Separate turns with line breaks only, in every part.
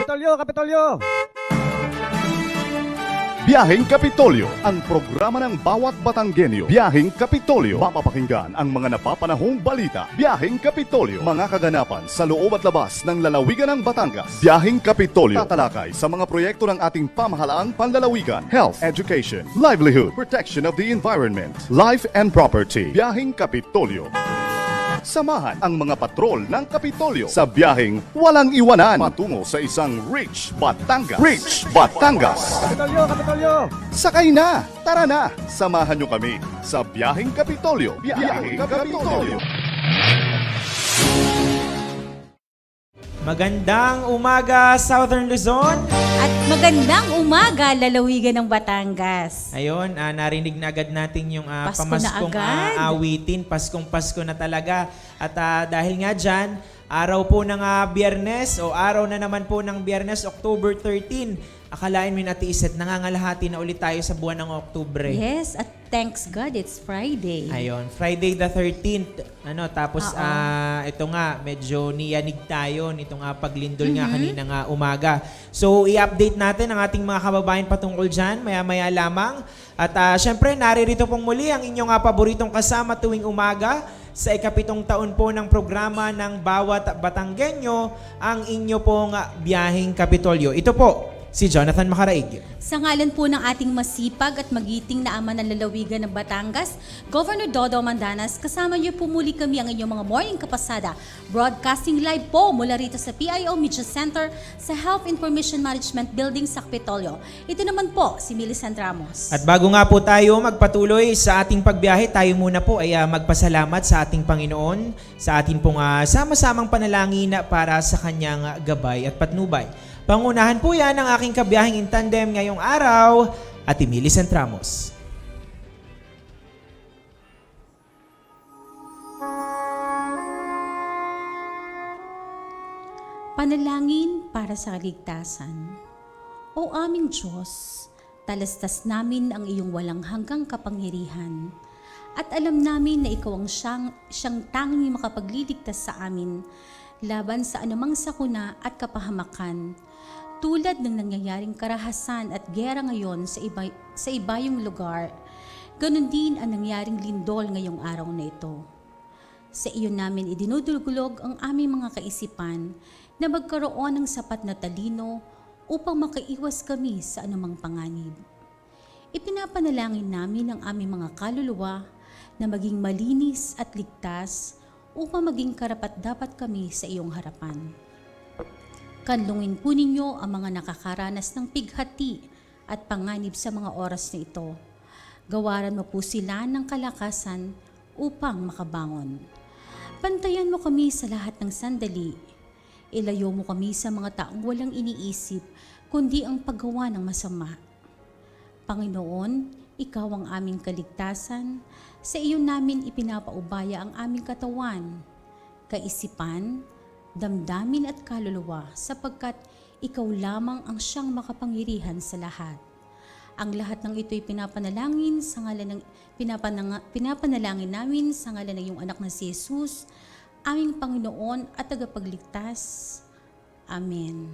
Kapitolyo, Kapitolyo!
Biyaheng Kapitolyo, ang programa ng bawat Batanggenyo. Biyaheng Kapitolyo, mapapakinggan ang mga napapanahong balita. Biyaheng Kapitolyo, mga kaganapan sa loob at labas ng lalawigan ng Batangas. Biyaheng Kapitolyo, tatalakay sa mga proyekto ng ating pamahalaang panlalawigan, health, education, livelihood, protection of the environment, life and property. Biyaheng Kapitolyo. Samahan ang mga patrol ng Kapitolyo sa biyaheng walang iwanan patungo sa isang Rich Batangas. Rich Batangas!
Kapitolyo, Kapitolyo!
Sakay na! Tara na! Samahan nyo kami sa biyaheng Kapitolyo. Biyaheng Kapitolyo.
Magandang umaga, Southern Luzon!
At magandang umaga, lalawigan ng Batangas.
Ayun, narinig na agad natin yung
Pasko
pamaskong
na agad.
awitin. Paskong Pasko na talaga. At dahil nga dyan, araw po ng Biyernes o araw na naman po ng Biyernes, October 13. Akalain mo yung atiiset, nangangalahati na ulit tayo sa buwan ng Oktubre.
Yes, at thanks God, it's Friday.
Ayun, Friday the 13th. Tapos ito nga, medyo niyanig tayo nitong paglindol nga kaninang umaga. So, i-update natin ang ating mga kababayan patungkol dyan, maya-maya lamang. At syempre, naririto pong muli ang inyong paboritong kasama tuwing umaga sa ikapitong taon po ng programa ng bawat Batanggenyo, ang inyo pong Biyaheng Kapitolyo. Ito po, si Jonathan Macaraig.
Sa ngalan po ng ating masipag at magiting na ama ng lalawigan ng Batangas, Governor Dodo Mandanas, kasama niyo po muli kami ang inyong mga morning kapasada. Broadcasting live po mula rito sa PIO Media Center sa Health Information Management Building sa Kapitolyo. Ito naman po si Millicent Ramos.
At bago nga po tayo magpatuloy sa ating pagbiyahe, tayo muna po ay magpasalamat sa ating Panginoon sa ating pong sama-samang panalangin para sa kanyang gabay at patnubay. Pangunahan po yan ang aking kabiyaheng in tandem ngayong araw, Ate Millicent Ramos.
Panalangin para sa kaligtasan. O aming Diyos, talastas namin ang iyong walang hanggang kapangyarihan. At alam namin na ikaw ang siyang tanging makapagliligtas sa amin laban sa anumang sakuna at kapahamakan. Tulad ng nangyayaring karahasan at gera ngayon sa ibayong lugar, ganun din ang nangyaring lindol ngayong araw na ito. Sa iyo namin idinudulgulog ang aming mga kaisipan na magkaroon ng sapat na talino upang makaiwas kami sa anumang panganib. Ipinapanalangin namin ang aming mga kaluluwa na maging malinis at ligtas upang maging karapat-dapat kami sa iyong harapan. Kanlungin po ninyo ang mga nakakaranas ng pighati at panganib sa mga oras na ito. Gawaran mo po sila ng kalakasan upang makabangon. Pantayan mo kami sa lahat ng sandali. Ilayo mo kami sa mga taong walang iniisip, kundi ang paggawa ng masama. Panginoon, ikaw ang aming kaligtasan. Sa iyo namin ipinapaubaya ang aming katawan, kaisipan, damdamin at kaluluwa sapagkat ikaw lamang ang siyang makapangyarihan sa lahat. Ang lahat ng ito'y pinapanalangin namin sa ngalan ng iyong anak na si Jesus, aming Panginoon at tagapagligtas. Amen.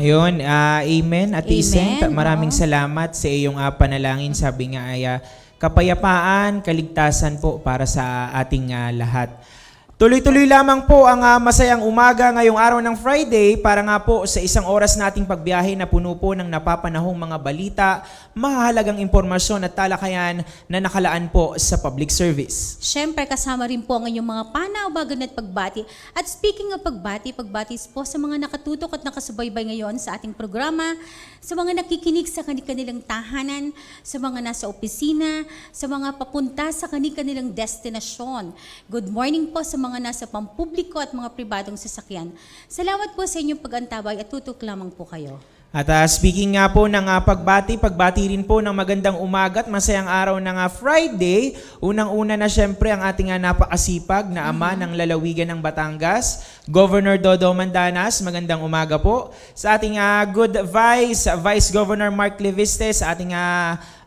Ayun, amen. At Isent,
Amen,
maraming salamat sa iyong panalangin. Sabi nga ay kapayapaan, kaligtasan po para sa ating lahat. Tuloy-tuloy lamang po ang masayang umaga ngayong araw ng Friday para nga po sa isang oras nating pagbiyahe na puno po ng napapanahong mga balita, mahahalagang impormasyon at talakayan na nakalaan po sa public service.
Siyempre, kasama rin po ang inyong mga panawagan at pagbati. At speaking of pagbati po sa mga nakatutok at nakasubaybay ngayon sa ating programa, sa mga nakikinig sa kanilang tahanan, sa mga nasa opisina, sa mga papunta sa kanilang destinasyon. Good morning po sa mga nasa pampubliko at mga pribadong sasakyan. Salamat po sa inyong pag-antabay at tutok lamang po kayo.
At speaking nga po ng pagbati rin po ng magandang umaga at masayang araw ng Friday. Unang-una na syempre ang ating napakasipag na ama ng lalawigan ng Batangas, Governor Dodo Mandanas. Magandang umaga po. Sa ating good Vice Governor Mark Leviste, sa ating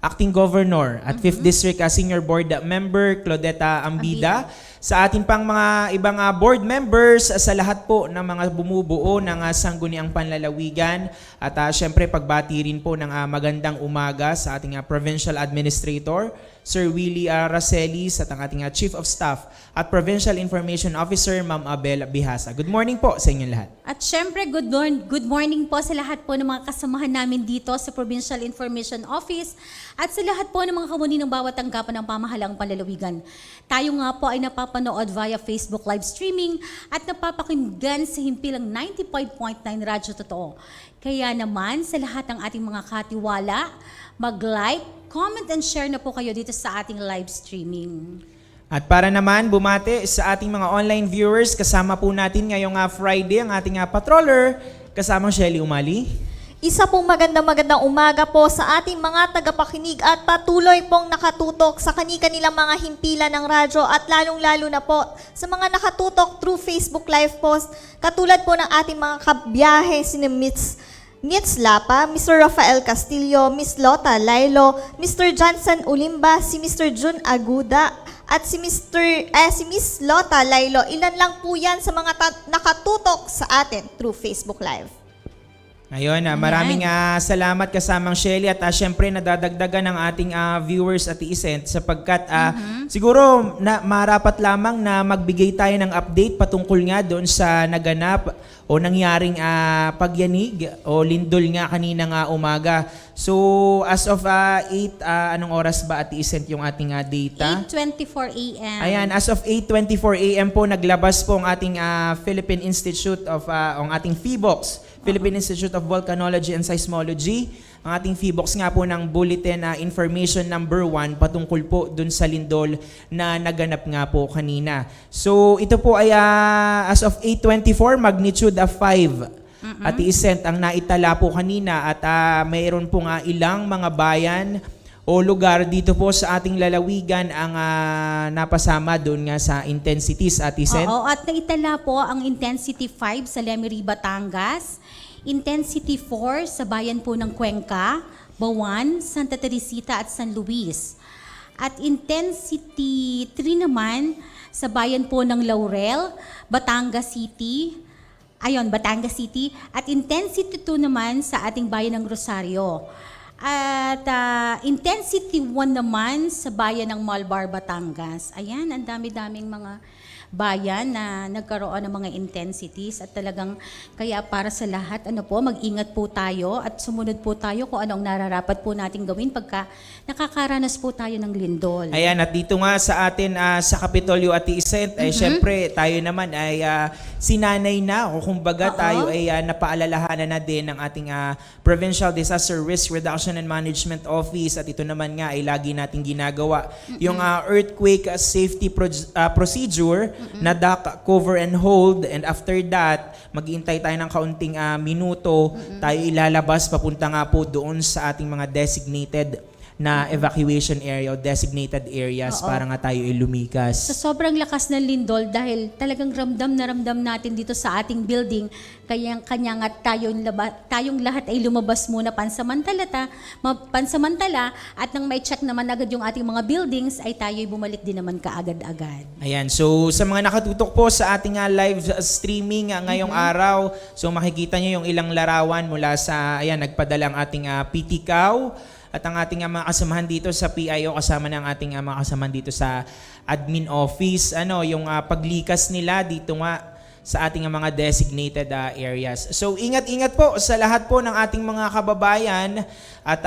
Acting Governor at 5th District Senior Board Member Claudeta Ambida, sa ating pang mga ibang board members, sa lahat po ng mga bumubuo ng Sangguniang Panlalawigan, at syempre pagbati rin po ng magandang umaga sa ating Provincial Administrator, Sir Willie Racelis, at ang ating Chief of Staff at Provincial Information Officer, Ma'am Abel Bihasa. Good morning po sa inyong lahat.
At syempre, good morning po sa lahat po ng mga kasamahan namin dito sa Provincial Information Office at sa lahat po ng mga kamuni ng bawat tanggapan ng pamahalang panlalawigan. Tayo nga po ay napapanood via Facebook live streaming at napapakinggan sa himpilang 95.9 Radyo Totoo. Kaya naman sa lahat ng ating mga katiwala, mag-like, comment and share na po kayo dito sa ating live streaming.
At para naman bumati sa ating mga online viewers, kasama po natin ngayong Friday ang ating patroller, kasama Shelly Umali.
Isa pong magandang umaga po sa ating mga tagapakinig at patuloy pong nakatutok sa kani-kanilang mga himpilan ng radyo at lalong-lalo na po sa mga nakatutok through Facebook Live post, katulad po ng ating mga kabiyahe, sina Nitz Lapa, Mr. Rafael Castillo, Miss Lota Lailo, Mr. Johnson Ulimba, si Mr. Jun Aguda, at si Miss Lota Lailo. Ilan lang po yan sa mga nakatutok sa atin through Facebook Live.
Ngayon, maraming salamat kasamang Shelly at syempre nadadagdagan ng ating viewers at iisent sapagkat siguro marapat lamang na magbigay tayo ng update patungkol nga doon sa naganap o nangyaring pagyanig o lindol nga kaninang umaga. So as of 8, anong oras ba at iisent yung ating data?
8:24 a.m.
Ayan, as of 8:24 a.m. po naglabas po ang ating Philippine Institute of ang ating PHIVOLCS, Philippine Institute of Volcanology and Seismology. Ang ating PHIVOLCS nga po ng Bulletin Information number 1 patungkol po dun sa lindol na naganap nga po kanina. So ito po ay as of 8:24, magnitude 5. At iisent ang naitala po kanina at mayroon po nga ilang mga bayan o lugar dito po sa ating lalawigan ang napasama doon nga sa intensities at isent.
Oo, at naitala po ang intensity 5 sa Lemery, Batangas, intensity 4 sa bayan po ng Cuenca, Bawan, Santa Teresita at San Luis. At intensity 3 naman sa bayan po ng Laurel, Batangas City, Batangas City, at intensity 2 naman sa ating bayan ng Rosario. At intensity 1 naman sa bayan ng Malbar, Batangas. Ayan, ang dami-daming mga bayan na nagkaroon ng mga intensities at talagang kaya para sa lahat, mag-ingat po tayo at sumunod po tayo kung anong nararapat po natin gawin pagka nakakaranas po tayo ng lindol.
Ayan, at dito nga sa atin sa Kapitolyo at Isent, syempre tayo naman ay sinanay na o kumbaga tayo ay napaalalahanan na din ng ating Provincial Disaster Risk Reduction and Management Office at ito naman nga ay lagi nating ginagawa. Yung earthquake safety procedure na duck, cover and hold, and after that, mag-iintay tayo ng kaunting minuto, tayo ilalabas papunta nga po doon sa ating mga designated na evacuation area o designated areas para nga tayo lumikas.
Sa sobrang lakas ng lindol, dahil talagang ramdam na ramdam natin dito sa ating building, kaya nga tayong lahat ay lumabas muna pansamantala at nang may check naman agad yung ating mga buildings, ay tayo'y bumalik din naman kaagad-agad.
Ayan, so sa mga nakatutok po sa ating live streaming ngayong araw, so makikita nyo yung ilang larawan mula sa, nagpadala ang ating PT Cow, at ang ating mga kasamahan dito sa PIO, kasama ng ating mga kasamahan dito sa admin office, yung paglikas nila dito nga sa ating mga designated areas. So ingat-ingat po sa lahat po ng ating mga kababayan at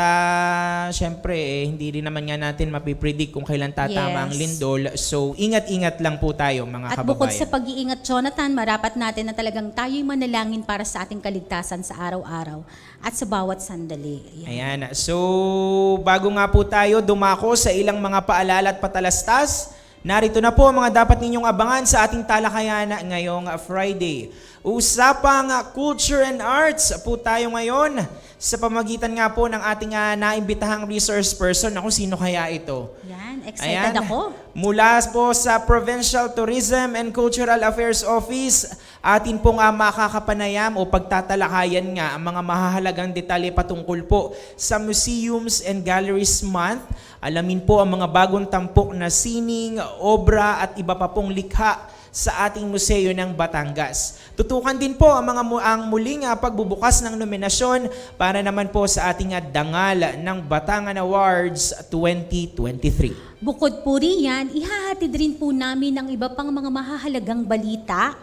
syempre hindi rin naman nga natin mapipredict kung kailan tatama ang lindol. So ingat-ingat lang po tayo mga
kababayan. At bukod sa pag-iingat, Jonathan, marapat natin na talagang tayo'y manalangin para sa ating kaligtasan sa araw-araw at sa bawat sandali.
Ayan. So bago nga po tayo dumako sa ilang mga paalala at patalastas, narito na po ang mga dapat ninyong abangan sa ating talakayan ngayong Friday. Usapang Culture and Arts po tayo ngayon sa pamagitan nga po ng ating naimbitahang resource person. Ako, sino kaya ito?
Yan, excited ako.
Mula po sa Provincial Tourism and Cultural Affairs Office, atin pong makakapanayam o pagtatalakayan nga ang mga mahahalagang detalye patungkol po sa Museums and Galleries Month. Alamin po ang mga bagong tampok na sining, obra at iba pa pong likha sa ating museo ng Batangas. Tutukan din po ang muling pagbubukas ng nominasyon para naman po sa ating dangal ng Batangan Awards 2023.
Bukod po riyan, ihahatid rin po namin ang iba pang mga mahahalagang balita,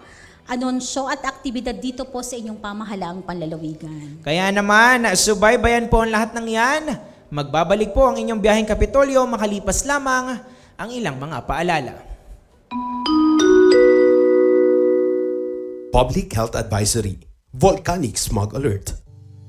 anunsyo at aktibidad dito po sa inyong pamahalaang panlalawigan.
Kaya naman, subaybayan po ang lahat ng yan. Magbabalik po ang inyong biyaheng Kapitolyo makalipas lamang ang ilang mga paalala.
Public Health Advisory, Volcanic Smog Alert.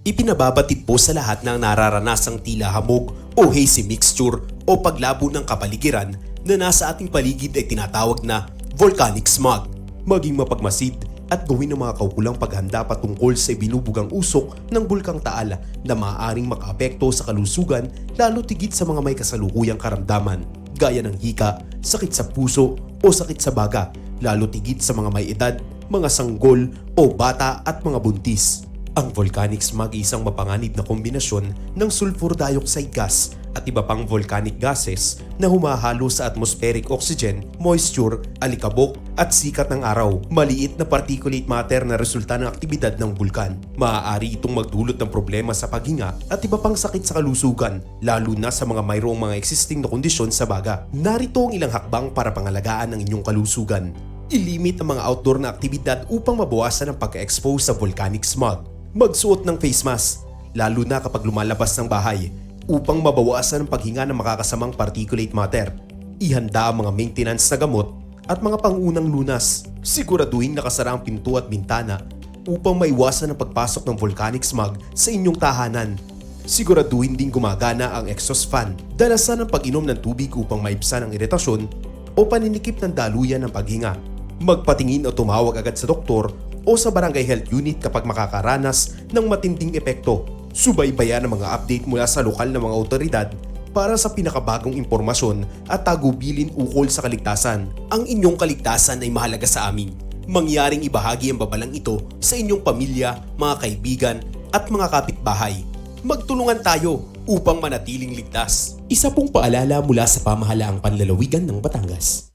Ipinababatid po sa lahat ng nararanasang tila hamog o hazy mixture o paglabo ng kapaligiran na nasa ating paligid ay tinatawag na volcanic smog. Maging mapagmasid at gawin ng mga kaukulang paghanda patungkol sa binubugang usok ng Bulkang Taal na maaaring makaapekto sa kalusugan lalo tigit sa mga may kasalukuyang karamdaman gaya ng hika, sakit sa puso o sakit sa baga, lalo tigit sa mga may edad, mga sanggol o bata at mga buntis. Ang volcanic smog ay isang mapanganib na kombinasyon ng sulfur dioxide gas at iba pang volcanic gases na humahalo sa atmospheric oxygen, moisture, alikabok at sikat ng araw. Maliit na particulate matter na resulta ng aktibidad ng bulkan. Maaari itong magdulot ng problema sa paghinga at iba pang sakit sa kalusugan, lalo na sa mga mayroong mga existing na kondisyon sa baga. Narito ang ilang hakbang para pangalagaan ang inyong kalusugan. I-limit ang mga outdoor na aktibidad upang mabawasan ang pagka-expose sa volcanic smog. Magsuot ng face mask, lalo na kapag lumalabas ng bahay, upang mabawasan ang paghinga ng makakasamang particulate matter. Ihanda ang mga maintenance na gamot at mga pangunang lunas. Siguraduhin nakasara ang pinto at bintana upang maiwasan ang pagpasok ng volcanic smog sa inyong tahanan. Siguraduhin din gumagana ang exhaust fan. Dalasan ang pag-inom ng tubig upang maibsan ang iritasyon o paninikip ng daluyan ng paghinga. Magpatingin o tumawag agad sa doktor o sa barangay health unit kapag makakaranas ng matinding epekto. Subaybayan ang mga update mula sa lokal na mga otoridad para sa pinakabagong impormasyon at tagubilin ukol sa kaligtasan. Ang inyong kaligtasan ay mahalaga sa amin. Mangyaring ibahagi ang babalang ito sa inyong pamilya, mga kaibigan at mga kapitbahay. Magtulungan tayo upang manatiling ligtas. Isa pong paalala mula sa pamahalaang panlalawigan ng Batangas.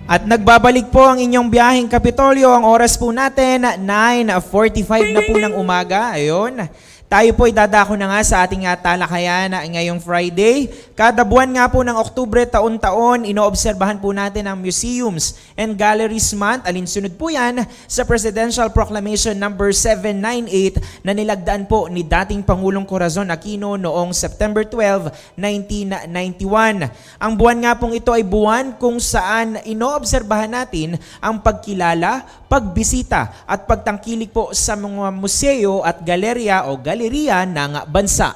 At nagbabalik po ang inyong biyaheng Kapitolyo. Ang oras po natin, 9:45 na po ng umaga. Ayun. Tayo po ay dadako na nga sa ating talakayan ngayong Friday. Kada buwan nga po ng Oktubre taon-taon, inoobserbahan po natin ang Museums and Galleries Month. Alinsunod po yan sa Presidential Proclamation number 798 na nilagdaan po ni dating Pangulong Corazon Aquino noong September 12, 1991. Ang buwan nga pong ito ay buwan kung saan inoobserbahan natin ang pagkilala, pagbisita at pagtangkilik po sa mga museo at galerya o galeriya ng bansa.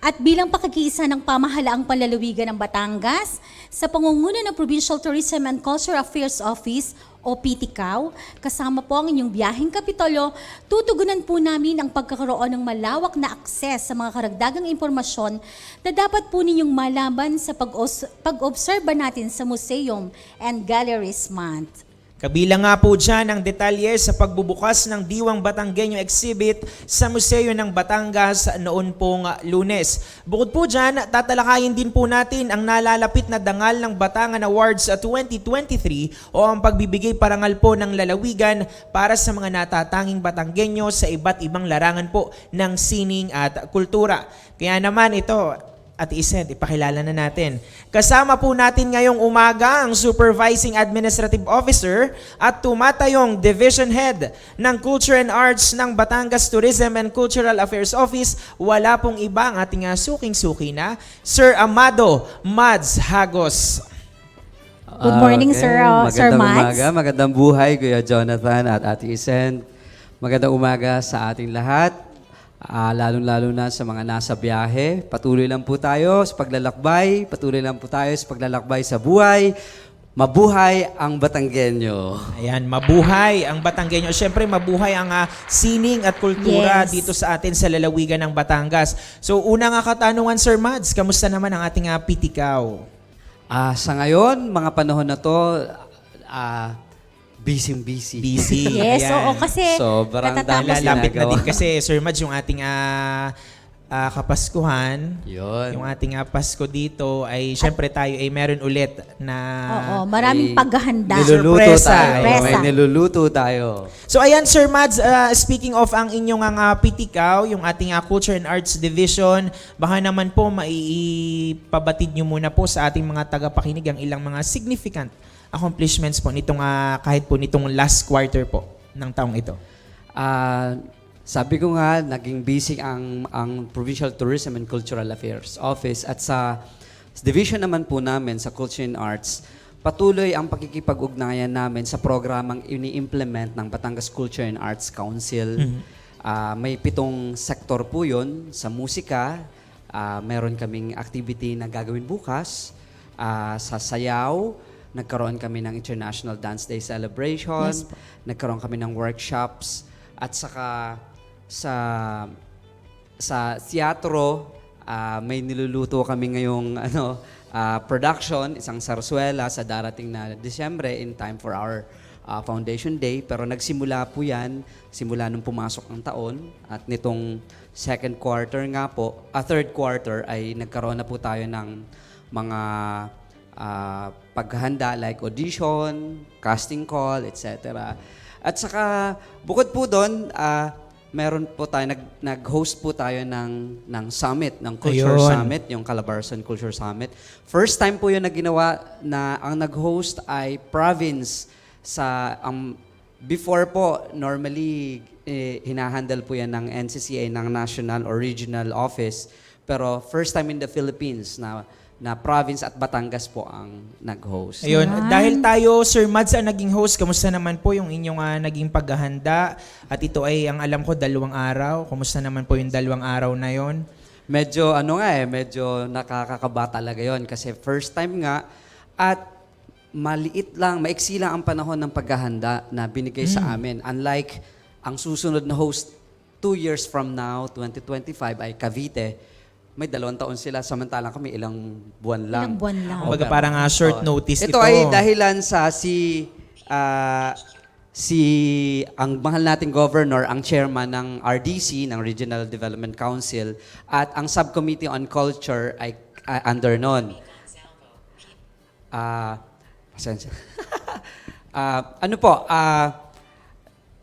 At bilang pakakiisa ng pamahalaang panlalawigan ng Batangas, sa pangunguna ng Provincial Tourism and Cultural Affairs Office o PTCAO, kasama po ang inyong biyaheng Kapitolyo, tutugunan po namin ang pagkakaroon ng malawak na akses sa mga karagdagang impormasyon na dapat po ninyong malaman sa pag-obserba natin sa Museum and Galleries Month.
Kabilang nga po dyan ang detalye sa pagbubukas ng Diwang Batanggenyo Exhibit sa Museo ng Batangas noon pong Lunes. Bukod po dyan, tatalakayin din po natin ang nalalapit na dangal ng Batangan Awards 2023 o ang pagbibigay parangal po ng lalawigan para sa mga natatanging Batanggenyo sa iba't ibang larangan po ng sining at kultura. Kaya naman ito, Ate Isent, ipakilala na natin. Kasama po natin ngayong umaga ang Supervising Administrative Officer at tumatayong Division Head ng Culture and Arts ng Batangas Tourism and Cultural Affairs Office. Wala pong iba ang ating suking-suki na, Sir Amado Mads Hagos.
Good morning, Sir Mads.
Magandang umaga, magandang buhay, Kuya Jonathan at Ate Isent. Magandang umaga sa ating lahat. Lalong-lalo na sa mga nasa biyahe. Patuloy lang po tayo sa paglalakbay. Patuloy lang po tayo sa paglalakbay sa buhay. Mabuhay ang Batanggenyo.
Ayan, mabuhay ang Batanggenyo. Siyempre, mabuhay ang sining at kultura
Yes.
dito sa atin sa lalawigan ng Batangas. So, una nga katanungan, Sir Mads, kamusta naman ang ating pitikaw?
Sa ngayon, mga panahon na to, busy.
Busy.
Yes,
Ayan.
oo, kasi
Sobrang
katatapos
dami
Lalapit na
ginagawa.
din kasi, Sir Mads, yung ating Kapaskuhan.
Yun.
Yung ating Pasko dito ay syempre tayo ay meron ulit na
Oo, maraming paghahanda.
Niluluto
Sorpresa.
tayo.
Sorpresa.
May niluluto tayo.
So ayan Sir Mads, speaking of ang inyong pitikaw, yung ating Culture and Arts Division, baka naman po maipabatid nyo muna po sa ating mga tagapakinig ang ilang mga significant accomplishments po nitong kahit po nitong last quarter po ng taong ito.
Sabi ko nga, naging busy ang Provincial Tourism and Cultural Affairs Office at sa division naman po namin sa Culture and Arts, patuloy ang pakikipag-ugnayan namin sa programang ini-implement ng Batangas Culture and Arts Council. May 7 sektor po yun sa musika. Meron kaming activity na gagawin bukas. Sa sayaw, nagkaroon kami ng International Dance Day Celebration.
Yes po.
Nagkaroon kami ng workshops. At saka sa teatro, may niluluto kami ngayong production, isang sarsuela sa darating na Disyembre in time for our Foundation Day. Pero nagsimula po yan, simula nung pumasok ang taon. At nitong third quarter ay nagkaroon na po tayo ng mga paghahanda like audition, casting call, etc. At saka bukod po doon, meron po tayo, nag-host po tayo ng summit, ng Culture
Ayun.
Summit, yung Calabarzon Culture Summit. First time po yun na ginawa na ang nag-host ay province before po, normally, hinahandle po yan ng NCCA, ng National or Regional Office. Pero first time in the Philippines na province at Batangas po ang nag-host.
Ayun, dahil tayo, Sir Mads, ang naging host, kamusta naman po yung inyong naging paghahanda? At ito ay, ang alam ko, 2 araw. Kamusta naman po yung 2 araw na yon?
Medyo medyo nakakakaba talaga yon kasi first time nga at maiksi lang ang panahon ng paghahanda na binigay sa amin. Unlike ang susunod na host 2 years from now, 2025 ay Cavite, may 2 taon sila, samantalang kami ilang buwan lang.
Ilang buwan lang.
Kumbaga parang short notice ito.
Ito ay dahilan sa ang mahal nating governor, ang chairman ng RDC, ng Regional Development Council, at ang subcommittee on culture ay under nun. Pasensya.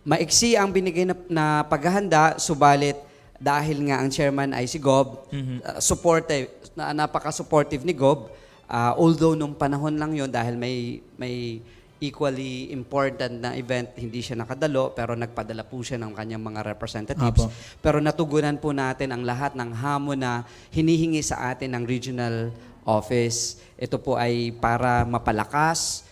Maiksi ang binigay na paghahanda, subalit dahil nga ang chairman ay si Gob, napaka-supportive ni Gob, although nung panahon lang yon dahil may equally important na event, hindi siya nakadalo, pero nagpadala po siya ng kanyang mga representatives.
Apo.
Pero natugunan po natin ang lahat ng hamon na hinihingi sa atin ng regional office. Ito po ay para mapalakas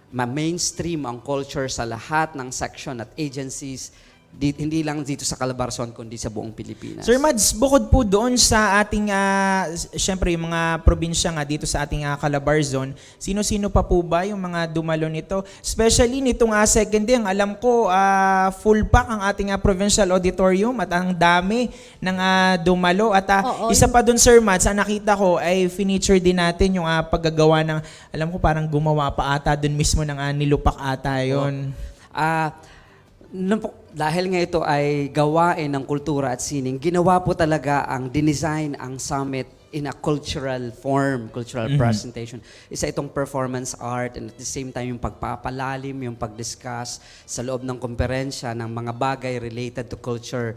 ma-mainstream ang culture sa lahat ng section at agencies, hindi lang dito sa Calabarzon, kundi sa buong Pilipinas.
Sir Mads, bukod po doon sa ating, syempre yung mga probinsya nga dito sa ating Calabarzon, sino-sino pa po ba yung mga dumalo nito? Especially nitong second day, ang alam ko, full pack ang ating provincial auditorium at ang dami ng dumalo. At
Oo,
isa pa doon, Sir Mads, ang nakita ko ay finiture din natin yung paggagawa ng, alam ko parang gumawa pa ata doon mismo ng nilupak ata yun.
Dahil nga ito ay gawain ng kultura at sining, ginawa po talaga ang dinesign ang summit in a cultural form, cultural presentation. Isa itong performance art and at the same time yung pagpapalalim, yung pag-discuss sa loob ng komperensya ng mga bagay related to culture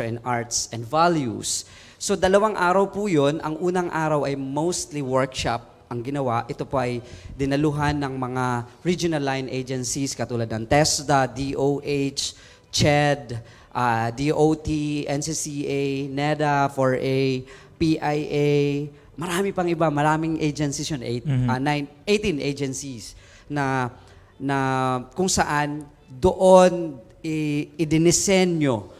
and arts and values. So 2 araw po yun. Ang unang araw ay mostly workshop ang ginawa. Ito po ay dinaluhan ng mga regional line agencies katulad ng TESDA, DOH, CHED, DOT, NCCA, NEDA, 4A, PIA, marami pang iba, maraming agencies yun, 18 agencies na kung saan doon idinisenyo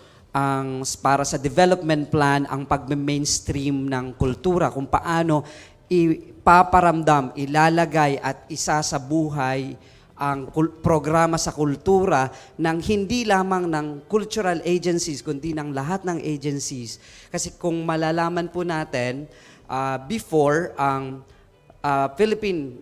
para sa development plan ang pag-mainstream ng kultura, kung paano ipaparamdam, ilalagay at isa sa buhay ang programa sa kultura ng hindi lamang ng cultural agencies, kundi ng lahat ng agencies. Kasi kung malalaman po natin, before ang Philippine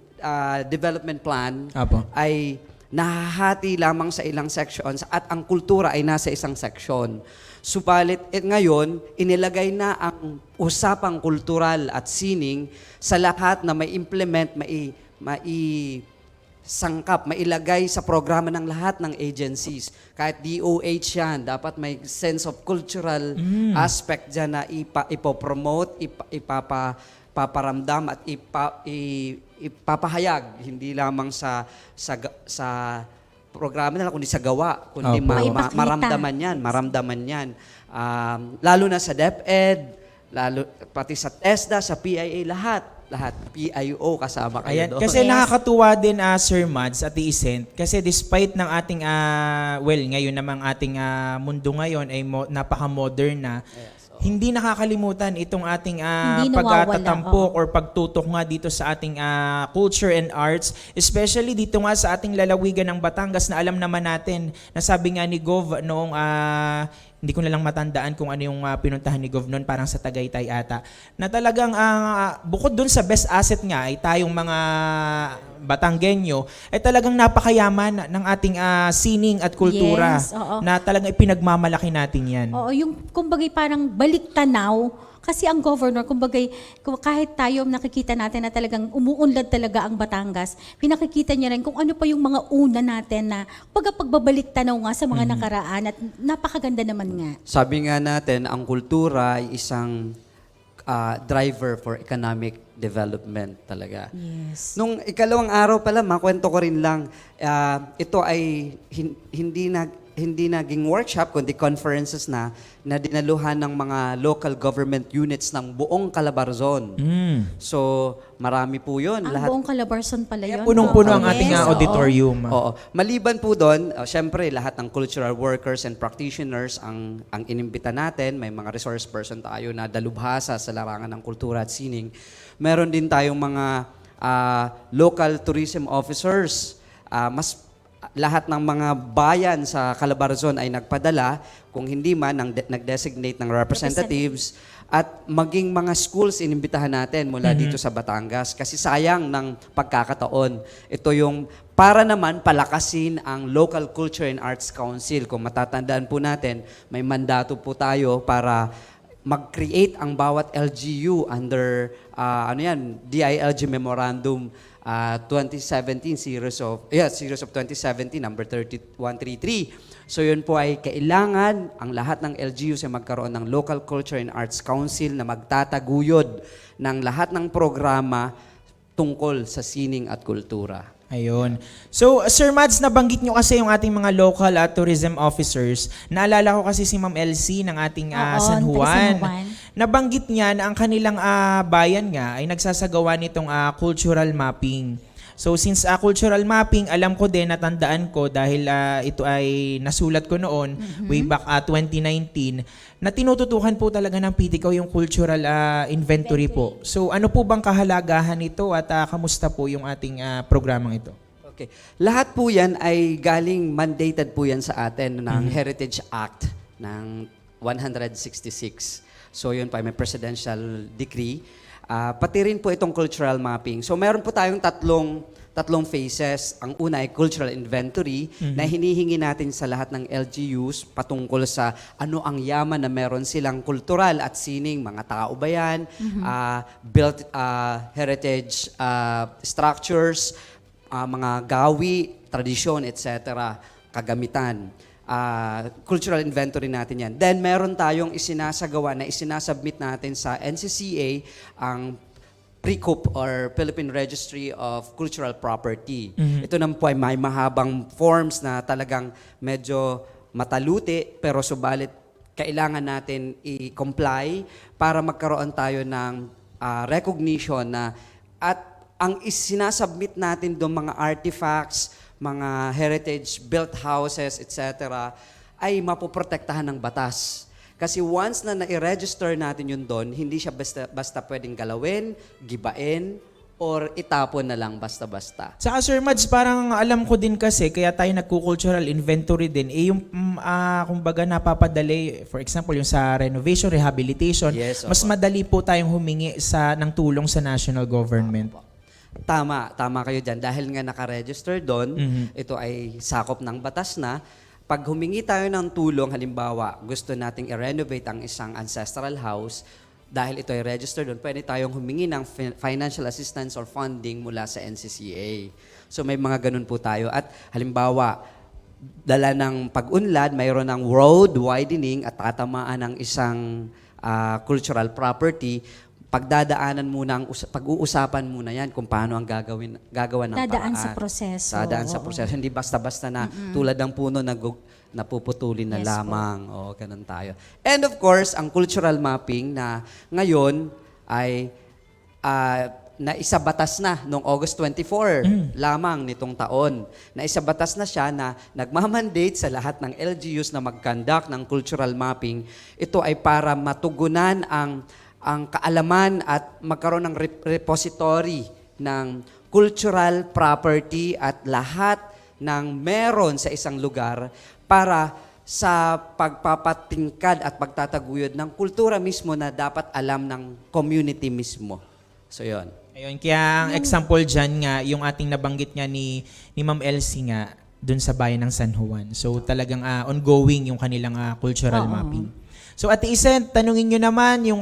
Development Plan
Apo.
ay nahahati lamang sa ilang sections at ang kultura ay nasa isang section. Subalit ngayon, inilagay na ang usapang kultural at sining sa lahat na may implement, sangkap, mailagay sa programa ng lahat ng agencies. Kahit DOH yan, dapat may sense of cultural aspect dyan na ipopromote, ipaparamdam at ipapahayag. Hindi lamang sa programa nila, kundi sa gawa, kundi
Opo.
Maipakita.
maramdaman yan. Lalo na sa DepEd, pati sa TESDA, sa PIA, lahat, PIO kasama kayo
Ayan,
doon.
kasi
Yes.
nakakatuwa din Sir Mads at Isent kasi despite ng ating ngayon namang ating mundo ngayon ay napaka-modern na. Hindi nakakalimutan itong ating
Hindi nawawala,
pagtatampok or pagtutok nga dito sa ating culture and arts, especially dito nga sa ating lalawigan ng Batangas na alam naman natin na sabi nga ni Gov noong hindi ko na lang matandaan kung ano yung pinuntahan ni Gov noon, parang sa Tagaytay ata, na talagang bukod dun sa best asset nga ay tayong mga Batanggenyo, ay talagang napakayaman ng ating sining at kultura
Yes, oo.
na talagang ipinagmamalaki natin yan.
Oo, yung kumbagay parang balik tanaw. Kasi ang governor, kumbagay, kahit tayo nakikita natin na talagang umuunlad talaga ang Batangas, pinakikita niya rin kung ano pa yung mga una natin na pagbabalik tanaw nga sa mga nakaraan at napakaganda naman nga.
Sabi nga natin, ang kultura ay isang driver for economic development talaga.
Yes.
Nung ikalawang araw pala, makwento ko rin lang, ito ay hindi naging workshop, kundi conferences na dinaluhan ng mga local government units ng buong Calabarzon. So, marami po yun.
Ang buong Calabarzon pala yun.
Punong-puno
Oo,
ang ating
yes, oo.
auditorium.
Oo. Maliban po doon, syempre lahat ng cultural workers and practitioners ang inimbita natin. May mga resource person tayo na dalubhasa sa larangan ng kultura at sining. Meron din tayong mga local tourism officers. Lahat ng mga bayan sa Calabarzon ay nagpadala, kung hindi man nag-designate ng representatives, at maging mga schools inimbitahan natin mula dito sa Batangas. Kasi sayang ng pagkakataon. Ito yung para naman palakasin ang Local Culture and Arts Council. Kung matatandaan po natin, may mandato po tayo para mag-create ang bawat LGU under DILG Memorandum 2017 series of 2017 number 3133. So yun po ay kailangan ang lahat ng LGUs ay magkaroon ng Local Culture and Arts Council na magtataguyod ng lahat ng programa tungkol sa sining at kultura.
Ayun. So, Sir Mads, nabanggit nyo kasi yung ating mga local tourism officers. Naalala ko kasi si Ma'am Elsie ng ating
Oo,
San
San
Juan.
Juan.
Nabanggit niya na ang kanilang bayan nga ay nagsasagawa nitong cultural mapping. So, since cultural mapping, alam ko din, natandaan ko dahil ito ay nasulat ko noon, way back 2019, na tinututukan po talaga ng PTCO yung cultural inventory po. So, ano po bang kahalagahan nito at kamusta po yung ating programang ito?
Okay. Lahat po yan ay mandated po yan sa atin ng Heritage Act ng 166. So yun pa, may presidential decree. Pati rin po itong cultural mapping. So meron po tayong tatlong phases. Ang una ay cultural inventory na hinihingi natin sa lahat ng LGUs patungkol sa ano ang yaman na meron silang kultural at sining, mga tao ba yan, built heritage structures, mga gawi, tradisyon, etc., kagamitan. Cultural inventory natin yan. Then, meron tayong isinasubmit natin sa NCCA, ang PRECOP or Philippine Registry of Cultural Property. Ito naman po ay may mahabang forms na talagang medyo mataluti, pero subalit kailangan natin i-comply para magkaroon tayo ng recognition na at ang isinasubmit natin doon mga artifacts, mga heritage built houses, etc., ay mapoprotektahan ng batas. Kasi once na na-register natin yun doon, hindi siya basta pwedeng galawin, gibain, or itapon na lang basta-basta.
Saka Sir Mads, parang alam ko din kasi, kaya tayo nagko-cultural inventory din, yung kumbaga napapadali, for example, yung sa renovation, rehabilitation,
Yes,
mas
opo.
madali po tayong humingi ng tulong sa national government.
Tama kayo dyan. Dahil nga nakaregister doon,
Mhm.
ito ay sakop ng batas na. Pag humingi tayo ng tulong, halimbawa, gusto nating i-renovate ang isang ancestral house, dahil ito ay registered doon, pwede tayong humingi ng financial assistance or funding mula sa NCCA. So may mga ganun po tayo. At halimbawa, dala ng pag-unlad, mayroon ng road widening at tatamaan ng isang cultural property, pagdadaanan muna, pag-uusapan muna yan kung paano ang gagawa ng
Dadaan
paraan.
sa proseso.
Dadaan sa proseso. Hindi basta-basta na tulad ng puno na napuputulin na
Yes po.
lamang. O, ganun tayo. And of course, ang cultural mapping na ngayon ay naisabatas na noong August 24 lamang nitong taon. Naisabatas na siya na nagmamandate sa lahat ng LGUs na mag-conduct ng cultural mapping. Ito ay para matugunan ang kaalaman at magkaroon ng repository ng cultural property at lahat ng meron sa isang lugar para sa pagpapatingkad at pagtataguyod ng kultura mismo na dapat alam ng community mismo. So, yon.
Ayun, kaya ang example dyan nga, yung ating nabanggit nga ni Ma'am Elsie nga, dun sa bayan ng San Juan. So talagang ongoing yung kanilang cultural mapping. So Ate Isen, tanungin nyo naman yung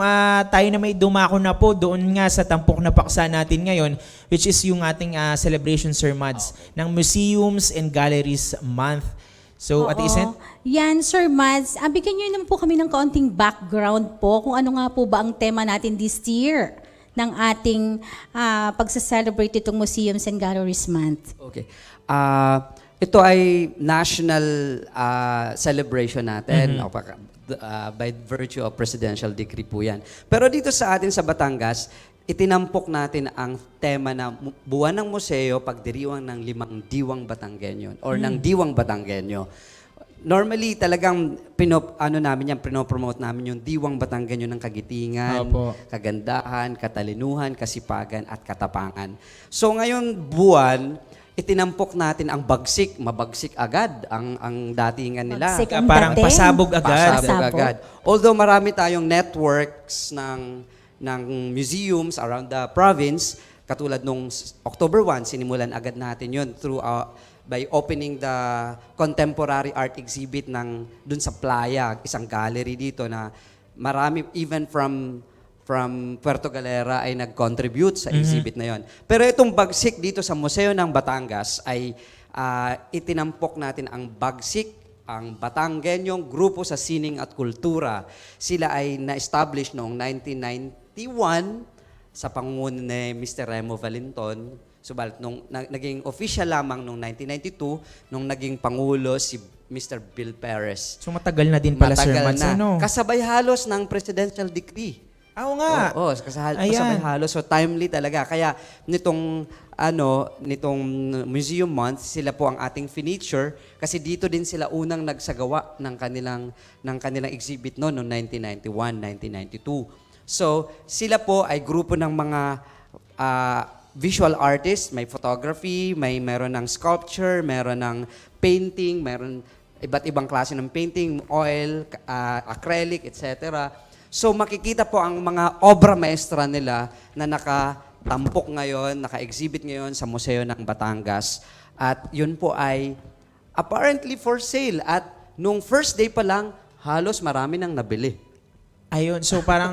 tayo na may dumako na po doon nga sa tampok na paksa natin ngayon, which is yung ating celebration, Sir Mads, ng Museums and Galleries Month. So Ate Isen?
Yan, Sir Mads. Bigyan niyo naman po kami ng kaunting background po kung ano nga po ba ang tema natin this year ng ating pagsa-celebrate itong Museums and Galleries Month.
Okay. Ito ay national celebration natin. By virtue of presidential decree po yan. Pero dito sa atin sa Batangas, itinampok natin ang tema na buwan ng museo pagdiriwang ng 5 diwang Batanggenyo or ng diwang Batanggenyo. Normally, talagang pinopromote namin yung diwang Batanggenyo ng kagitingan,
Opo.
kagandahan, katalinuhan, kasipagan, at katapangan. So ngayon buwan, itinampok natin ang bagsik, mabagsik agad ang datingan nila.
Bagsik ang
Parang
dating.
pasabog agad.
Pasabog agad. Although marami tayong networks ng museums around the province, katulad nung October 1, sinimulan agad natin yun by opening the contemporary art exhibit dun sa Playa, isang gallery dito na marami, even from Puerto Galera ay nag-contribute sa exhibit na yon. Pero itong bagsik dito sa Museo ng Batangas ay itinampok natin ang bagsik, ang Batanggenyong Grupo sa Sining at Kultura. Sila ay na-establish noong 1991 sa pangunguna ni Mr. Remo Valenton. Subalit naging official lamang noong 1992 nung naging pangulo si Mr. Bill Perez.
So matagal na din pala, Sir
Matagal
Mads.
na.
Ano?
Kasabay halos ng presidential decree.
Oo nga.
Oo, kasabay
Ayan.
halos. So timely talaga. Kaya nitong Museum Month, sila po ang ating feature kasi dito din sila unang nagsagawa ng kanilang exhibit noong 1991, 1992. So sila po ay grupo ng mga visual artists, may photography, meron ng sculpture, meron ng painting, meron iba't ibang klase ng painting, oil, acrylic, etc. So makikita po ang mga obra maestra nila na nakatampok ngayon, naka-exhibit ngayon sa Museo ng Batangas. At yun po ay apparently for sale. At nung first day pa lang, halos marami nang nabili.
Ayun, so parang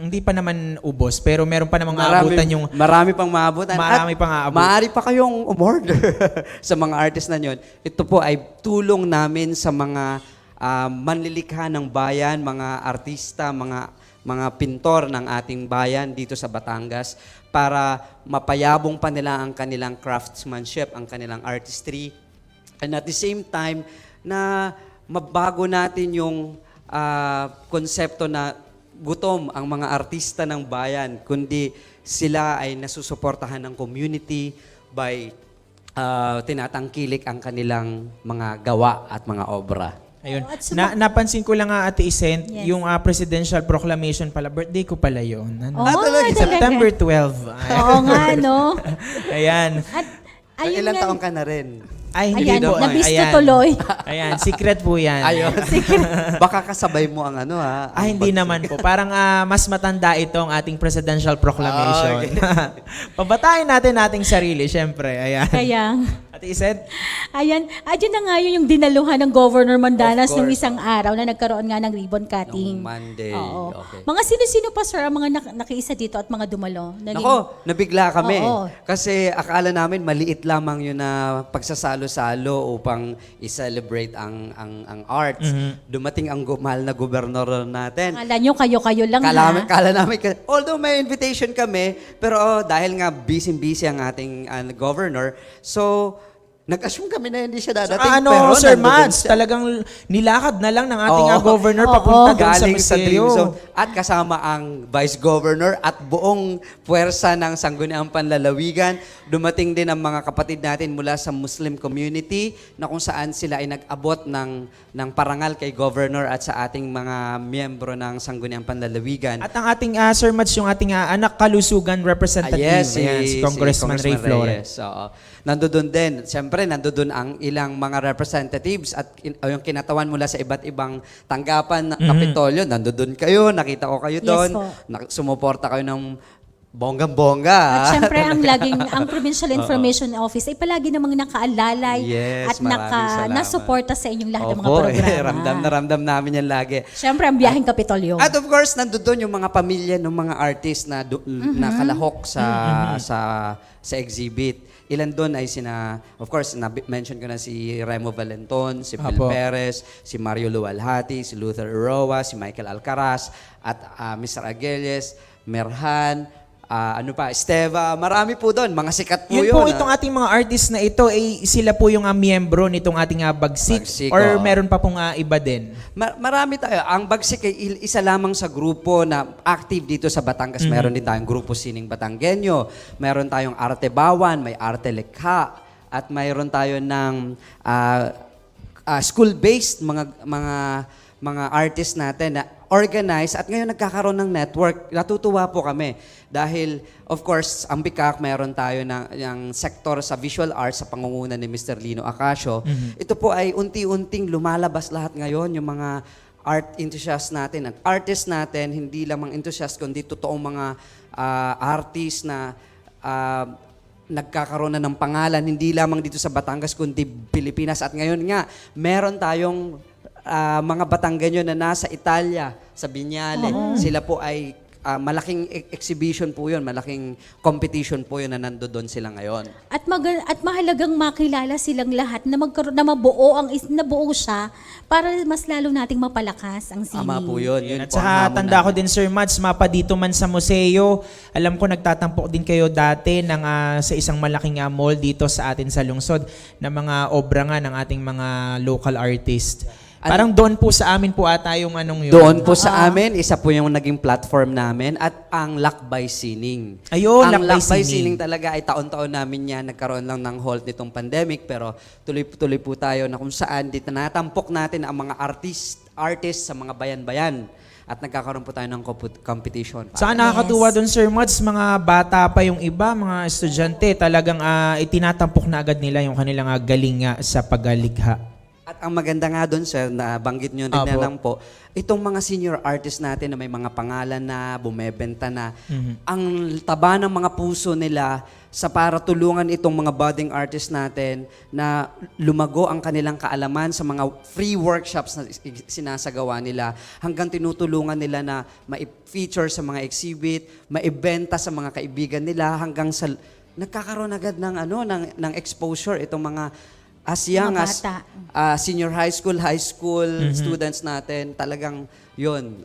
hindi pa naman ubos, pero meron pa namang aabutan yung...
Marami pang maabutan.
Marami
At
pang aabot.
maaari pa kayong umorder sa mga artist na yun. Ito po ay tulong namin sa mga manlilikha ng bayan, mga artista, mga pintor ng ating bayan dito sa Batangas para mapayabong pa nila ang kanilang craftsmanship, ang kanilang artistry. And at the same time, na mabago natin yung konsepto na gutom ang mga artista ng bayan, kundi sila ay nasusuportahan ng community by tinatangkilik ang kanilang mga gawa at mga obra.
Ayun.
At suma-
Napansin ko lang Ate Isent,
Yes.
yung presidential proclamation pala, birthday ko pala yun. Ano?
Oo, talaga?
September 12.
Oo nga, no?
Ayan.
At ayun
Ilang
nga,
taong ka na rin?
Ay, hindi
ayan,
po.
nabisto
Ayan.
tuloy.
Ayan, secret po yan.
Ayun. Baka kasabay mo ang ano ha?
Ah, hindi naman po. Parang mas matanda itong ating presidential proclamation. Pabatain natin ating sarili, syempre. Ayan.
Kaya,
Ate Isent,
ayan na nga yun yung dinaluhan ng Governor Mandanas
Of
nung
course.
isang araw na nagkaroon nga ng ribbon cutting.
Nung Monday,
Oo.
okay.
Mga sino-sino pa, sir, ang mga nakiisa dito at mga dumalo?
Nako, nabigla kami.
Oo.
Kasi akala namin maliit lamang yun na pagsasalo-salo upang i-celebrate ang arts. Dumating ang mahal na gobernador natin.
Kala nyo kayo-kayo lang, ha?
Kala namin, although may invitation kami, pero dahil nga busy-busy ang ating governor, so nag-assume kami na hindi siya dadating.
saka
pero
Sir
nandun
Mads,
siya.
talagang nilakad na lang ng ating
Oo.
governor
Oo.
papunta doon sa
Galing sa Dream
museo.
Zone. At kasama ang Vice Governor at buong puwersa ng Sangguniang Panlalawigan. Dumating din ang mga kapatid natin mula sa Muslim community na kung saan sila ay nag-abot ng parangal kay Governor at sa ating mga miyembro ng Sangguniang Panlalawigan.
At ang ating Sir Mads, yung ating anak kalusugan representative,
Yes,
ayan, si Congressman Ray Flores.
Oo. Nandoon din. Siyempre, nandoon ang ilang mga representatives at yung kinatawan mula sa iba't ibang tanggapan ng Kapitolyo. Nandoon kayo, nakita ko kayo
Yes
doon.
po.
Sumuporta kayo ng bonggang-bongga.
At syempre, ang Provincial Information Office ay palagi namang nakaalalay
Yes,
at
maraming salamat.
nasuporta sa inyong lahat ng mga
Opo,
programa.
ramdam na ramdam namin yan lagi.
Syempre, ang biyaheng Kapitolyo.
At of course, nandoon yung mga pamilya ng mga artist na nakalahok sa exhibit. Ilan doon ay of course, mention ko na si Remo Valenton, si Phil
Apo.
Perez, si Mario Luwalhati, si Luther Uroa, si Michael Alcaraz, at Mr. Aguelles, Merhan, Esteva, marami po doon, mga sikat po
Yun
yun.
po, itong ating mga artist na ito, sila po yung miyembro nitong ating Bagsik,
Bagsik,
or
oo.
meron pa pong iba din?
Marami tayo. Ang Bagsik ay isa lamang sa grupo na active dito sa Batangas. Meron din tayong grupo Sining Batanggenyo. Meron tayong Arte Bawan, may Arte Lekha, at mayroon tayo ng school-based mga artists natin na organized at ngayon nagkakaroon ng network. Natutuwa po kami dahil of course ang BICAC mayroon tayo ng sektor sa visual arts sa pangunguna ni Mr. Lino Acacio. Ito po ay unti-unting lumalabas lahat ngayon yung mga art enthusiasts natin at artists natin, hindi lamang enthusiasts kundi totoong mga artists na nagkakaroon na ng pangalan hindi lamang dito sa Batangas kundi Pilipinas at ngayon nga meron tayong mga Batanggenyo na nasa Italia, sa Viñale. Sila po ay malaking exhibition po yun, malaking competition po yun na nandoon sila ngayon.
At mahalagang makilala silang lahat na magkaroon na nabuo siya para mas lalo nating mapalakas ang sining.
Tama po yun. Yun
At
po ang
saka
hamon
tanda ko
namin.
din, Sir Mads, mapa dito man sa museo, alam ko nagtatampok din kayo dati sa isang malaking mall dito sa atin sa lungsod na mga obra nga ng ating mga local artist. Parang doon po sa amin po ata yung anong yun.
Doon po sa amin, isa po yung naging platform namin at ang Lakbay Sining.
Ayun,
ang
Lakbay
Lakbay
Sining.
Sining talaga ay taon-taon namin yan. Nagkaroon lang ng halt nitong pandemic pero tuloy-tuloy po tayo na kung saan dito natampok natin ang mga artist sa mga bayan-bayan at nagkakaroon po tayo ng competition.
Saka nakakatuwa doon, Sir Mads, mga bata pa yung iba, mga estudyante, talagang itinatampok na agad nila yung kanilang galing sa paggalikha.
At ang maganda nga doon, sir, na banggit nyo din
Apo.
na lang po, itong mga senior artists natin na may mga pangalan na, bumebenta na, ang taba ng mga puso nila sa para tulungan itong mga budding artists natin na lumago ang kanilang kaalaman sa mga free workshops na sinasagawa nila hanggang tinutulungan nila na ma-feature sa mga exhibit, ma-ibenta sa mga kaibigan nila hanggang sa nagkakaroon agad ng exposure itong mga as young
Mga
as
bata.
senior high school students natin, talagang yun.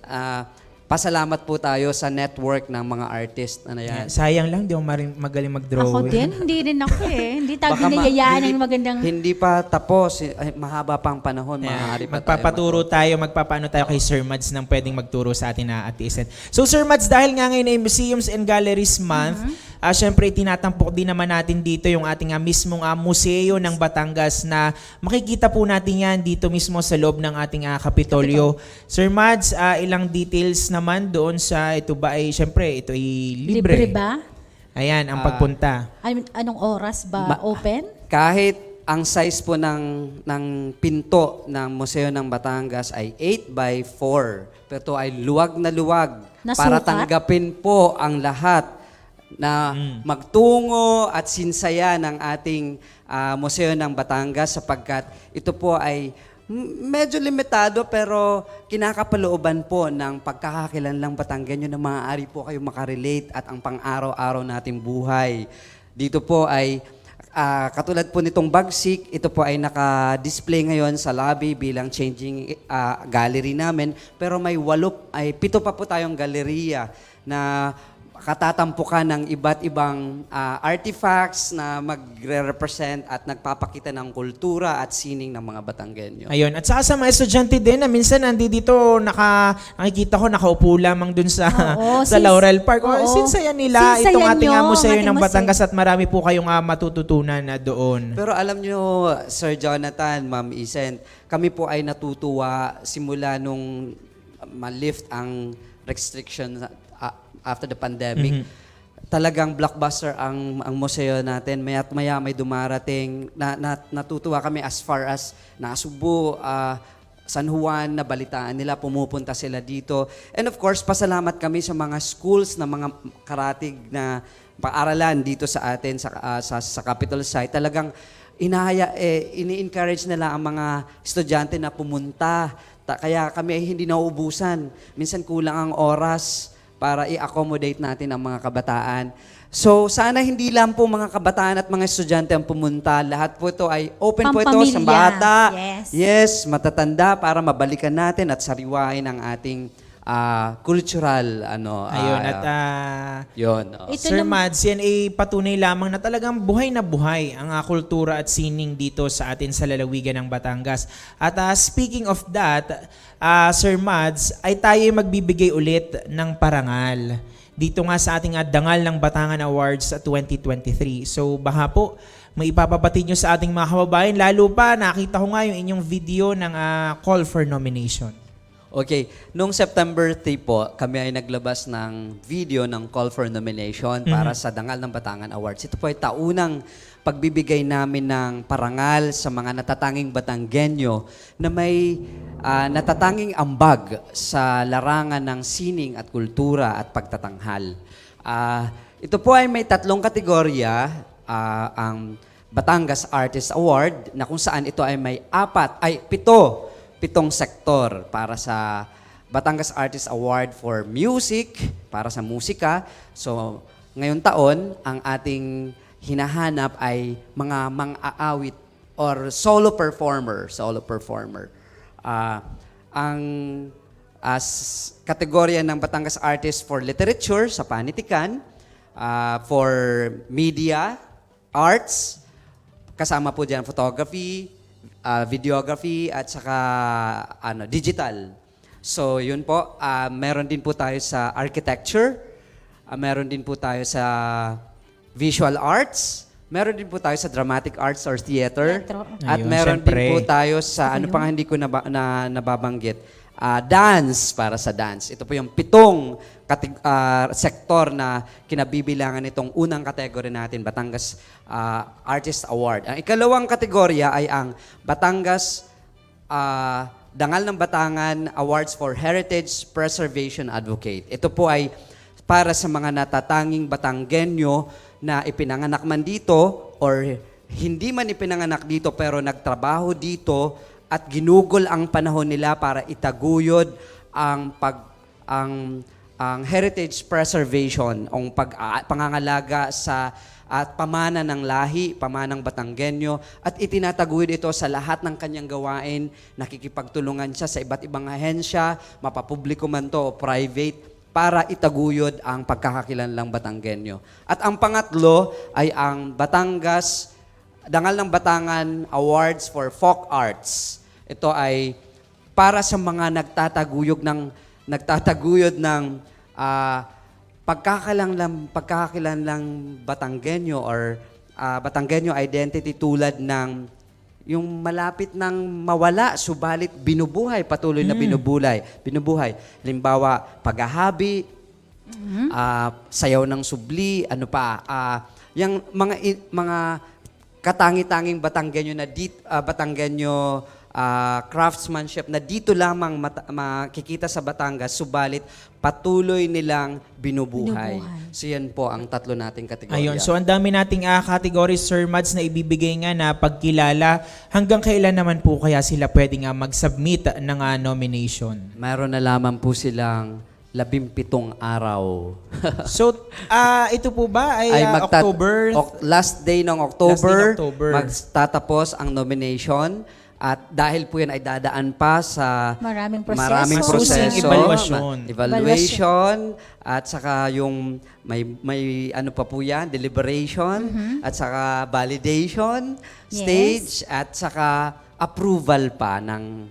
Pasalamat po tayo sa network ng mga artist na yan.
Sayang lang, di ako magaling mag-drawing.
Ako din, hindi rin ako Hindi tayo
Baka
binayayaan ng magandang...
Hindi pa tapos. Ay, mahaba pang panahon. Maaari pa
Magpapaturo tayo, magpapaano tayo kay Sir Mads ng pwedeng magturo sa atin na Ate Isen. So Sir Mads, dahil nga ngayon ay Museums and Galleries Month, syempre tinatampok din naman natin dito yung ating mismong museo ng Batangas na makikita po natin yan dito mismo sa loob ng ating Kapitolyo. Sir Mads, ilang details naman doon sa ito ba ay syempre ito ay libre.
Libre ba?
Ayan, ang pagpunta.
Anong oras ba open?
Kahit ang size po ng pinto ng Museo ng Batangas ay 8 by 4. Pero ito ay luwag na luwag para
Nasukat?
tanggapin po ang lahat na magtungo at sinsaya ng ating Museo ng Batangas sapagkat ito po ay medyo limitado pero kinakapalooban po ng pagkakakilanlang Batanggenyo na maaari po kayo makarelate at ang pang-araw-araw nating buhay. Dito po ay katulad po nitong Bagsik, ito po ay naka-display ngayon sa lobby bilang changing gallery namin. Pero may 7 pa po tayong galeriya na katatampukan ng iba't ibang artifacts na magre-represent at nagpapakita ng kultura at sining ng mga Batanggenyo.
Ayun. At saka sa mga estudyante din na minsan nandito nakikita ko nakaupo lamang dun sa
Oo,
sa Laurel Park. O
oo.
sinsayan nila
Sinsayan
itong ating
nyo,
museo
ang ating
ng
museo.
Batangas at marami po kayong matututunan na doon.
Pero alam nyo, Sir Jonathan, Ma'am Isen, kami po ay natutuwa simula nung ma-lift ang restriction after the pandemic. Talagang blockbuster ang museo natin. Maya't maya may dumarating. Natutuwa kami as far as Nasugbu, San Juan, na balitaan nila, pumupunta sila dito. And of course, pasalamat kami sa mga schools na mga karatig na paaralan dito sa atin sa capital site. Talagang ini-encourage nila ang mga estudyante na pumunta. Kaya kami ay hindi nauubusan. Minsan kulang ang oras para i-accommodate natin ang mga kabataan. So, sana hindi lang po mga kabataan at mga estudyante ang pumunta. Lahat po ito ay open po ito sa
Pampamilya.
bata.
Yes.
Yes, matatanda para mabalikan natin at sariwain ang ating cultural
Ayun. At
yun.
Ito
Sir
naman-
Mads, yan ay patunay lamang na talagang buhay na buhay ang kultura at sining dito sa atin sa lalawigan ng Batangas. At speaking of that, Sir Mads, ay tayo magbibigay ulit ng parangal dito nga sa ating Dangal ng Batangan Awards 2023. So baka po may ipapabatid nyo sa ating mga kababayan, lalo pa nakita ko nga yung inyong video ng call for nomination.
Okay, noong September 3 po, kami ay naglabas ng video ng call for nomination para sa Dangal ng Batangan Awards. Ito po ay taunang pagbibigay namin ng parangal sa mga natatanging Batanggenyo na may natatanging ambag sa larangan ng sining at kultura at pagtatanghal. Ito po ay may 3 kategorya, ang Batangas Artist Award, na kung saan ito ay may 7 sektor para sa Batangas Artist Award for Music, para sa musika. So, ngayong taon, ang ating hinahanap ay mga mang-aawit or solo performer. Ang kategorya ng Batangas Artist for Literature sa panitikan, for media, arts, kasama po dyan photography, videography at saka digital. So yun po, meron din po tayo sa architecture, meron din po tayo sa visual arts, meron din po tayo sa dramatic arts or theater,
Teatro.
at
Ayun,
meron
syempre.
din po tayo sa ano pang hindi ko nababanggit, dance, para sa dance. Ito po yung 7 sektor na kinabibilangan nitong unang kategory natin, Batangas Artist Award. Ang ikalawang kategorya ay ang Batangas Dangal ng Batangan Awards for Heritage Preservation Advocate. Ito po ay para sa mga natatanging Batanggenyo na ipinanganak man dito or hindi man ipinanganak dito pero nagtrabaho dito at ginugol ang panahon nila para itaguyod ang heritage preservation, ang pangangalaga sa at pamana ng lahi, pamanang Batanggenyo, at itinataguyod ito sa lahat ng kanyang gawain. Nakikipagtulungan siya sa iba't ibang ahensya, mapapubliko man to o private, para itaguyod ang pagkakakilanlang Batanggenyo. At ang pangatlo ay ang Batangas Dangal ng Batangan Awards for Folk Arts. Ito ay para sa mga nagtataguyod ng pagkakakilanlang Batanggenyo or Batanggenyo identity tulad ng yung malapit ng mawala, subalit patuloy na binubuhay. Halimbawa, paghahabi, sayaw ng subli, yung mga katangi-tanging Batanggenyo na Batanggenyo craftsmanship na dito lamang makikita sa Batangas, subalit patuloy nilang binubuhay. So yan po ang tatlo nating kategorya.
Ayun, so ang dami nating categories, Sir Mads, na ibibigay nga na pagkilala. Hanggang kailan naman po kaya sila pwede nga mag-submit ng nomination?
Mayroon na lamang po silang 17 araw.
So, ito po ba ay, October?
Last day ng October,
October.
magtatapos ang nomination. At dahil po yan ay dadaan pa sa
Maraming proseso.
Masusing evaluation.
Evaluation, at saka yung may ano pa po yan, deliberation, at saka validation stage, at saka approval pa ng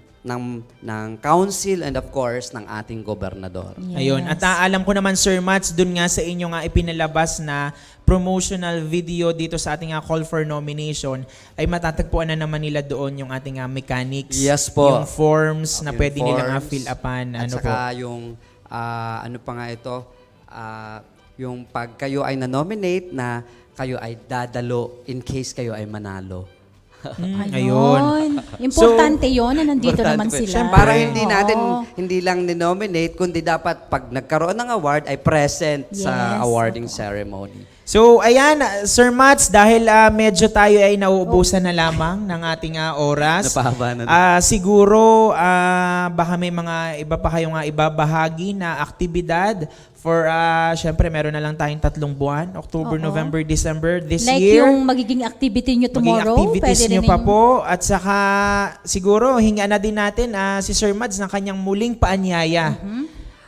council and of course ng ating gobernador.
Ayun. At alam ko naman, Sir Mats, dun nga sa inyo nga ipinalabas na promotional video dito sa ating call for nomination, ay matatagpuan na naman nila doon yung ating mechanics.
Yes po.
Yung forms na
Yung
pwede nilang
forms,
fill upan.
At
Ano po?
saka yung, ano pa nga ito, yung pag kayo ay na-nominate na kayo ay dadalo in case kayo ay manalo.
Ayun.
Importante yun na nandito
Importante
naman
po.
sila.
Siyempre, para hindi
Oo.
natin, hindi lang ni-nominate, kundi dapat pag nagkaroon ng award ay present sa
Yes,
awarding ceremony.
So, ayan, Sir Mats, dahil medyo tayo ay nauubusan na lamang ng ating oras.
Napahaba na.
Siguro, baka may mga iba pa kayong ibabahagi na aktibidad for, syempre, meron na lang tayong 3 buwan, October,
Oo.
November, December this
Like
year.
yung magiging activity nyo tomorrow.
Maging activities
pwede
nyo
rin
pa
yung-
po. At saka, siguro, hinga na din natin si Sir Mads ng kanyang muling paanyaya.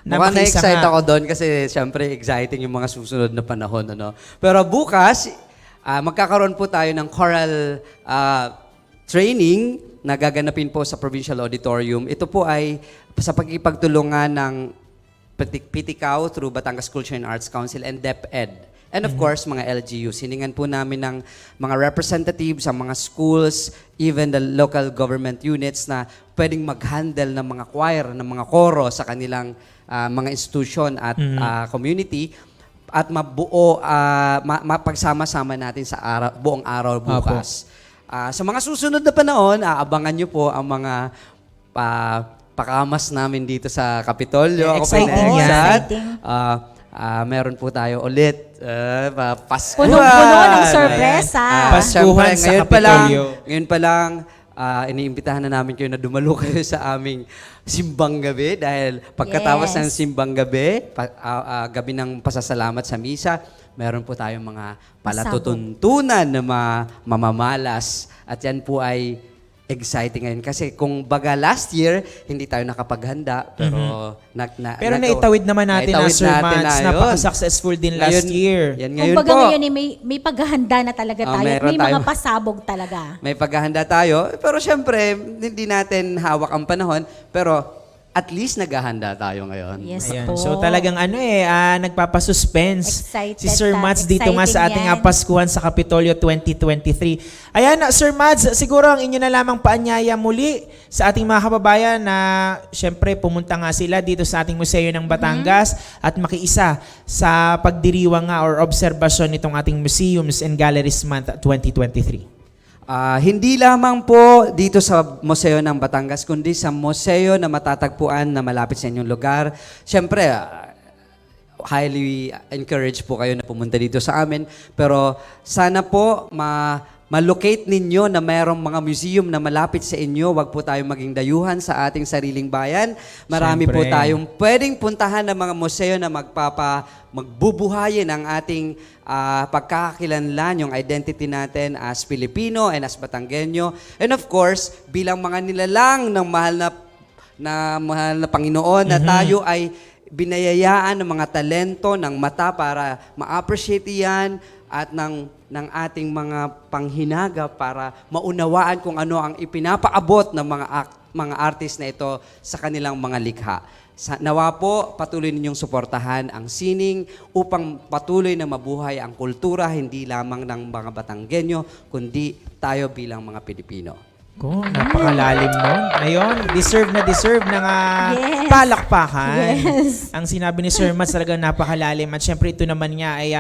Mukhang
makiisa
na-excite
nga.
ako doon kasi syempre exciting yung mga susunod na panahon. Ano? Pero bukas, magkakaroon po tayo ng choral training na gaganapin po sa Provincial Auditorium. Ito po ay sa pagkipagtulungan ng PTCAO through Batangas Culture and Arts Council and DepEd. And of course, mga LGUs. Hiningan po namin ng mga representatives sa mga schools, even the local government units na pwedeng mag-handle ng mga choir, ng mga koro sa kanilang mga institution at community at mabuo, mapagsama-sama natin sa buong araw bukas. Sa mga susunod na panahon, aabangan nyo po ang mga pakamas namin dito sa Kapitolyo. Ako po
Exciting yan.
Exciting.
Meron po tayo ulit. Paskuhan.
Punong-puno ng sorpresa.
Paskuhan sa Kapitolyo.
Ngayon pa lang, iniimbitahan na namin kayo na dumalo kayo sa aming simbang gabi dahil pagkatapos
Yes.
ng simbang gabi, gabi ng pasasalamat sa misa, meron po tayong mga palatutuntunan na mamamalas at yan po ay exciting ngayon. Kasi kung baga last year, hindi tayo nakapaghanda, pero
Pero naitawid naman natin na,
naitawid
Sir
natin
Mads.
na yun.
Napaka-successful din last
Ngayon-
year.
Yan ngayon
Kumbaga
po.
ngayon may paghahanda na talaga tayo. At
meron
may mga
tayo.
pasabog talaga.
May paghahanda tayo. Pero syempre, hindi natin hawak ang panahon. Pero at least naghahanda tayo ngayon.
Yes
Ayan.
po.
So talagang nagpapasuspense
Excited
si Sir
tayo.
Mads dito nga sa ating
Exciting yan.
Paskuhan sa Kapitolyo 2023. Ayan, Sir Mads, siguro ang inyo na lamang paanyaya muli sa ating mga kababayan na syempre pumunta nga sila dito sa ating Museo ng Batangas at makiisa sa pagdiriwang nga or obserbasyon nitong ating Museums and Galleries Month 2023.
Hindi lamang po dito sa Museo ng Batangas, kundi sa museo na matatagpuan na malapit sa inyong lugar. Siyempre, highly encourage po kayo na pumunta dito sa amin. Pero sana po ma-locate ninyo na mayroong mga museum na malapit sa inyo. Huwag po tayong maging dayuhan sa ating sariling bayan. Marami po
Siyempre.
tayong pwedeng puntahan ng mga museo na magbubuhayin ang ating pagkakakilanlan, yung identity natin as Pilipino and as Batanggenyo. And of course, bilang mga nilalang ng mahal na Panginoon na tayo ay binayayaan ng mga talento, ng mata para ma-appreciate yan at ng ating mga panghinaga para maunawaan kung ano ang ipinapaabot ng mga artist na ito sa kanilang mga likha. Nawa po, patuloy ninyong suportahan ang sining upang patuloy na mabuhay ang kultura, hindi lamang ng mga Batanggenyo, kundi tayo bilang mga Pilipino.
Napakalalim nun. Ayun, deserve ng
Yes.
palakpakan.
Yes.
Ang sinabi ni Sir Mads talagang napakalalim. At syempre ito naman nga ay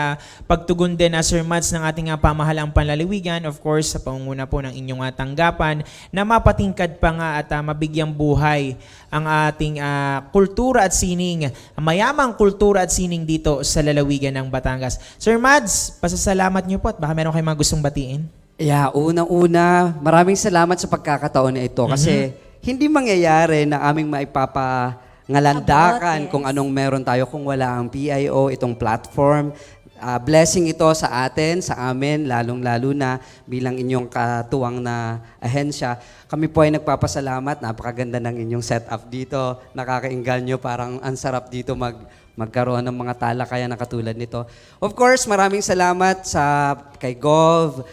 pagtugon din na Sir Mads ng ating pamahalang panlalawigan. Of course, sa pangunguna po ng inyong tanggapan na mapatingkad pa nga at mabigyang buhay ang ating kultura at sining, mayamang kultura at sining dito sa lalawigan ng Batangas. Sir Mads, pasasalamat niyo po at baka meron kayong mga gustong batiin.
Yeah, unang-una, maraming salamat sa pagkakataon na ito kasi hindi mangyayari na aming maipapangalandakan
Abot, yes.
kung anong meron tayo kung wala ang PIO, itong platform. Blessing ito sa atin, sa amin, lalong-lalo na bilang inyong katuwang na ahensya. Kami po ay nagpapasalamat, napakaganda ng inyong setup dito, nakakainganyo, parang ang sarap dito magkaroon ng mga talakayan na katulad nito. Of course, maraming salamat kay Gov,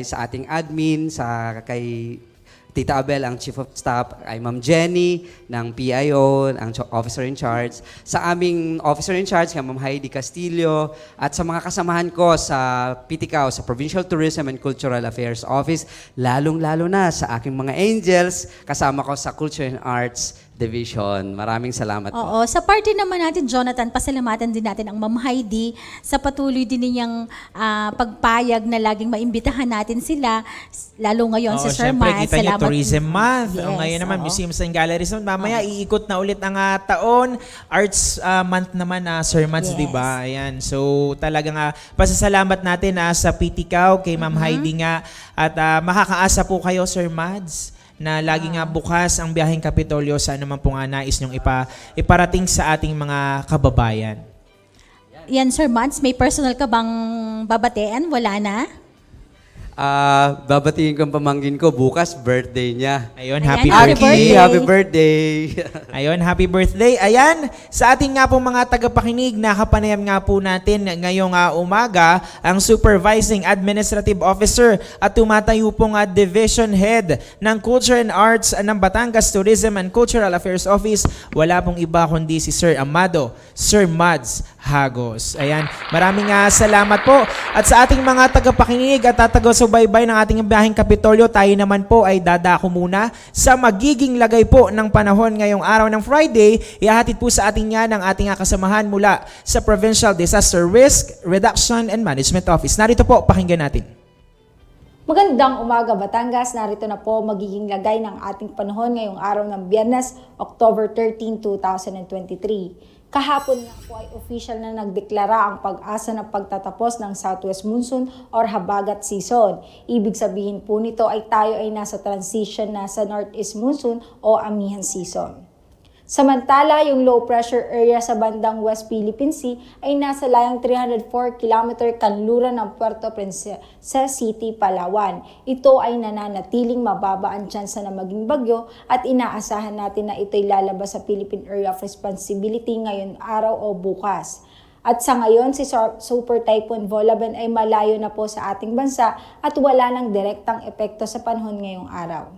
sa ating admin, kay Tita Abel, ang Chief of Staff, kay Ma'am Jenny ng PIO, ang Officer in Charge, sa aming Officer in Charge, kay Ma'am Heidi Castillo, at sa mga kasamahan ko sa PTCAO, sa Provincial Tourism and Cultural Affairs Office, lalong-lalo na sa aking mga angels, kasama ko sa Culture and Arts Division. Maraming salamat po.
Oo, sa party naman natin, Jonathan, pasalamatan din natin ang Ma'am Heidi sa patuloy din niyang pagpayag na laging maimbitahan natin sila, lalo ngayon sa Sir
syempre,
Mads.
kita niyo, Tourism Month.
Yes,
Ngayon naman,
oo.
Museums and Galleries. Mamaya, iikot na ulit ang taon. Arts Month naman, Sir Mads,
Yes.
di ba? Ayan. So, talagang pasasalamat natin sa PTCAO, kay Ma'am Heidi nga. At makakaasa po kayo, Sir Mads, na lagi nga bukas ang biyaheng Kapitolyo sa naman po nga nais nyong iparating sa ating mga kababayan.
Yan, Sir Mads, may personal ka bang babatean? Wala na?
Babatingin ko ang pamangkin ko, bukas birthday niya.
Ayun,
Ayan,
happy
happy
birthday.
birthday.
Happy birthday!
Ayun, happy birthday. Ayan, sa ating nga po mga tagapakinig, nakapanayam nga po natin ngayong umaga ang Supervising Administrative Officer at tumatayo pong Division Head ng Culture and Arts ng Batangas Tourism and Cultural Affairs Office. Wala pong iba kundi si Sir Amado, Sir Mads Hagos. Ayan, maraming salamat po. At sa ating mga tagapakinig at taga-subaybay ng ating biyaheng Kapitolyo, tayo naman po ay dadako muna sa magiging lagay po ng panahon ngayong araw ng Friday. Ihahatid po sa ating yan ng ating kasamahan mula sa Provincial Disaster Risk Reduction and Management Office. Narito po, pakinggan natin.
Magandang umaga Batangas, narito na po magiging lagay ng ating panahon ngayong araw ng Biyernes, October 13, 2023. Kahapon nga po ay official na nagdeklara ang pag-asa ng pagtatapos ng Southwest Monsoon or Habagat Season. Ibig sabihin po nito ay tayo ay nasa transition na sa Northeast Monsoon o Amihan Season. Samantala, yung low pressure area sa bandang West Philippine Sea ay nasa layang 304 km kanluran ng Puerto Princesa City, Palawan. Ito ay nananatiling mababa ang tsansa na maging bagyo at inaasahan natin na ito'y lalabas sa Philippine Area of Responsibility ngayon araw o bukas. At sa ngayon, si Super Typhoon Volaben ay malayo na po sa ating bansa at wala nang direktang epekto sa panahon ngayong araw.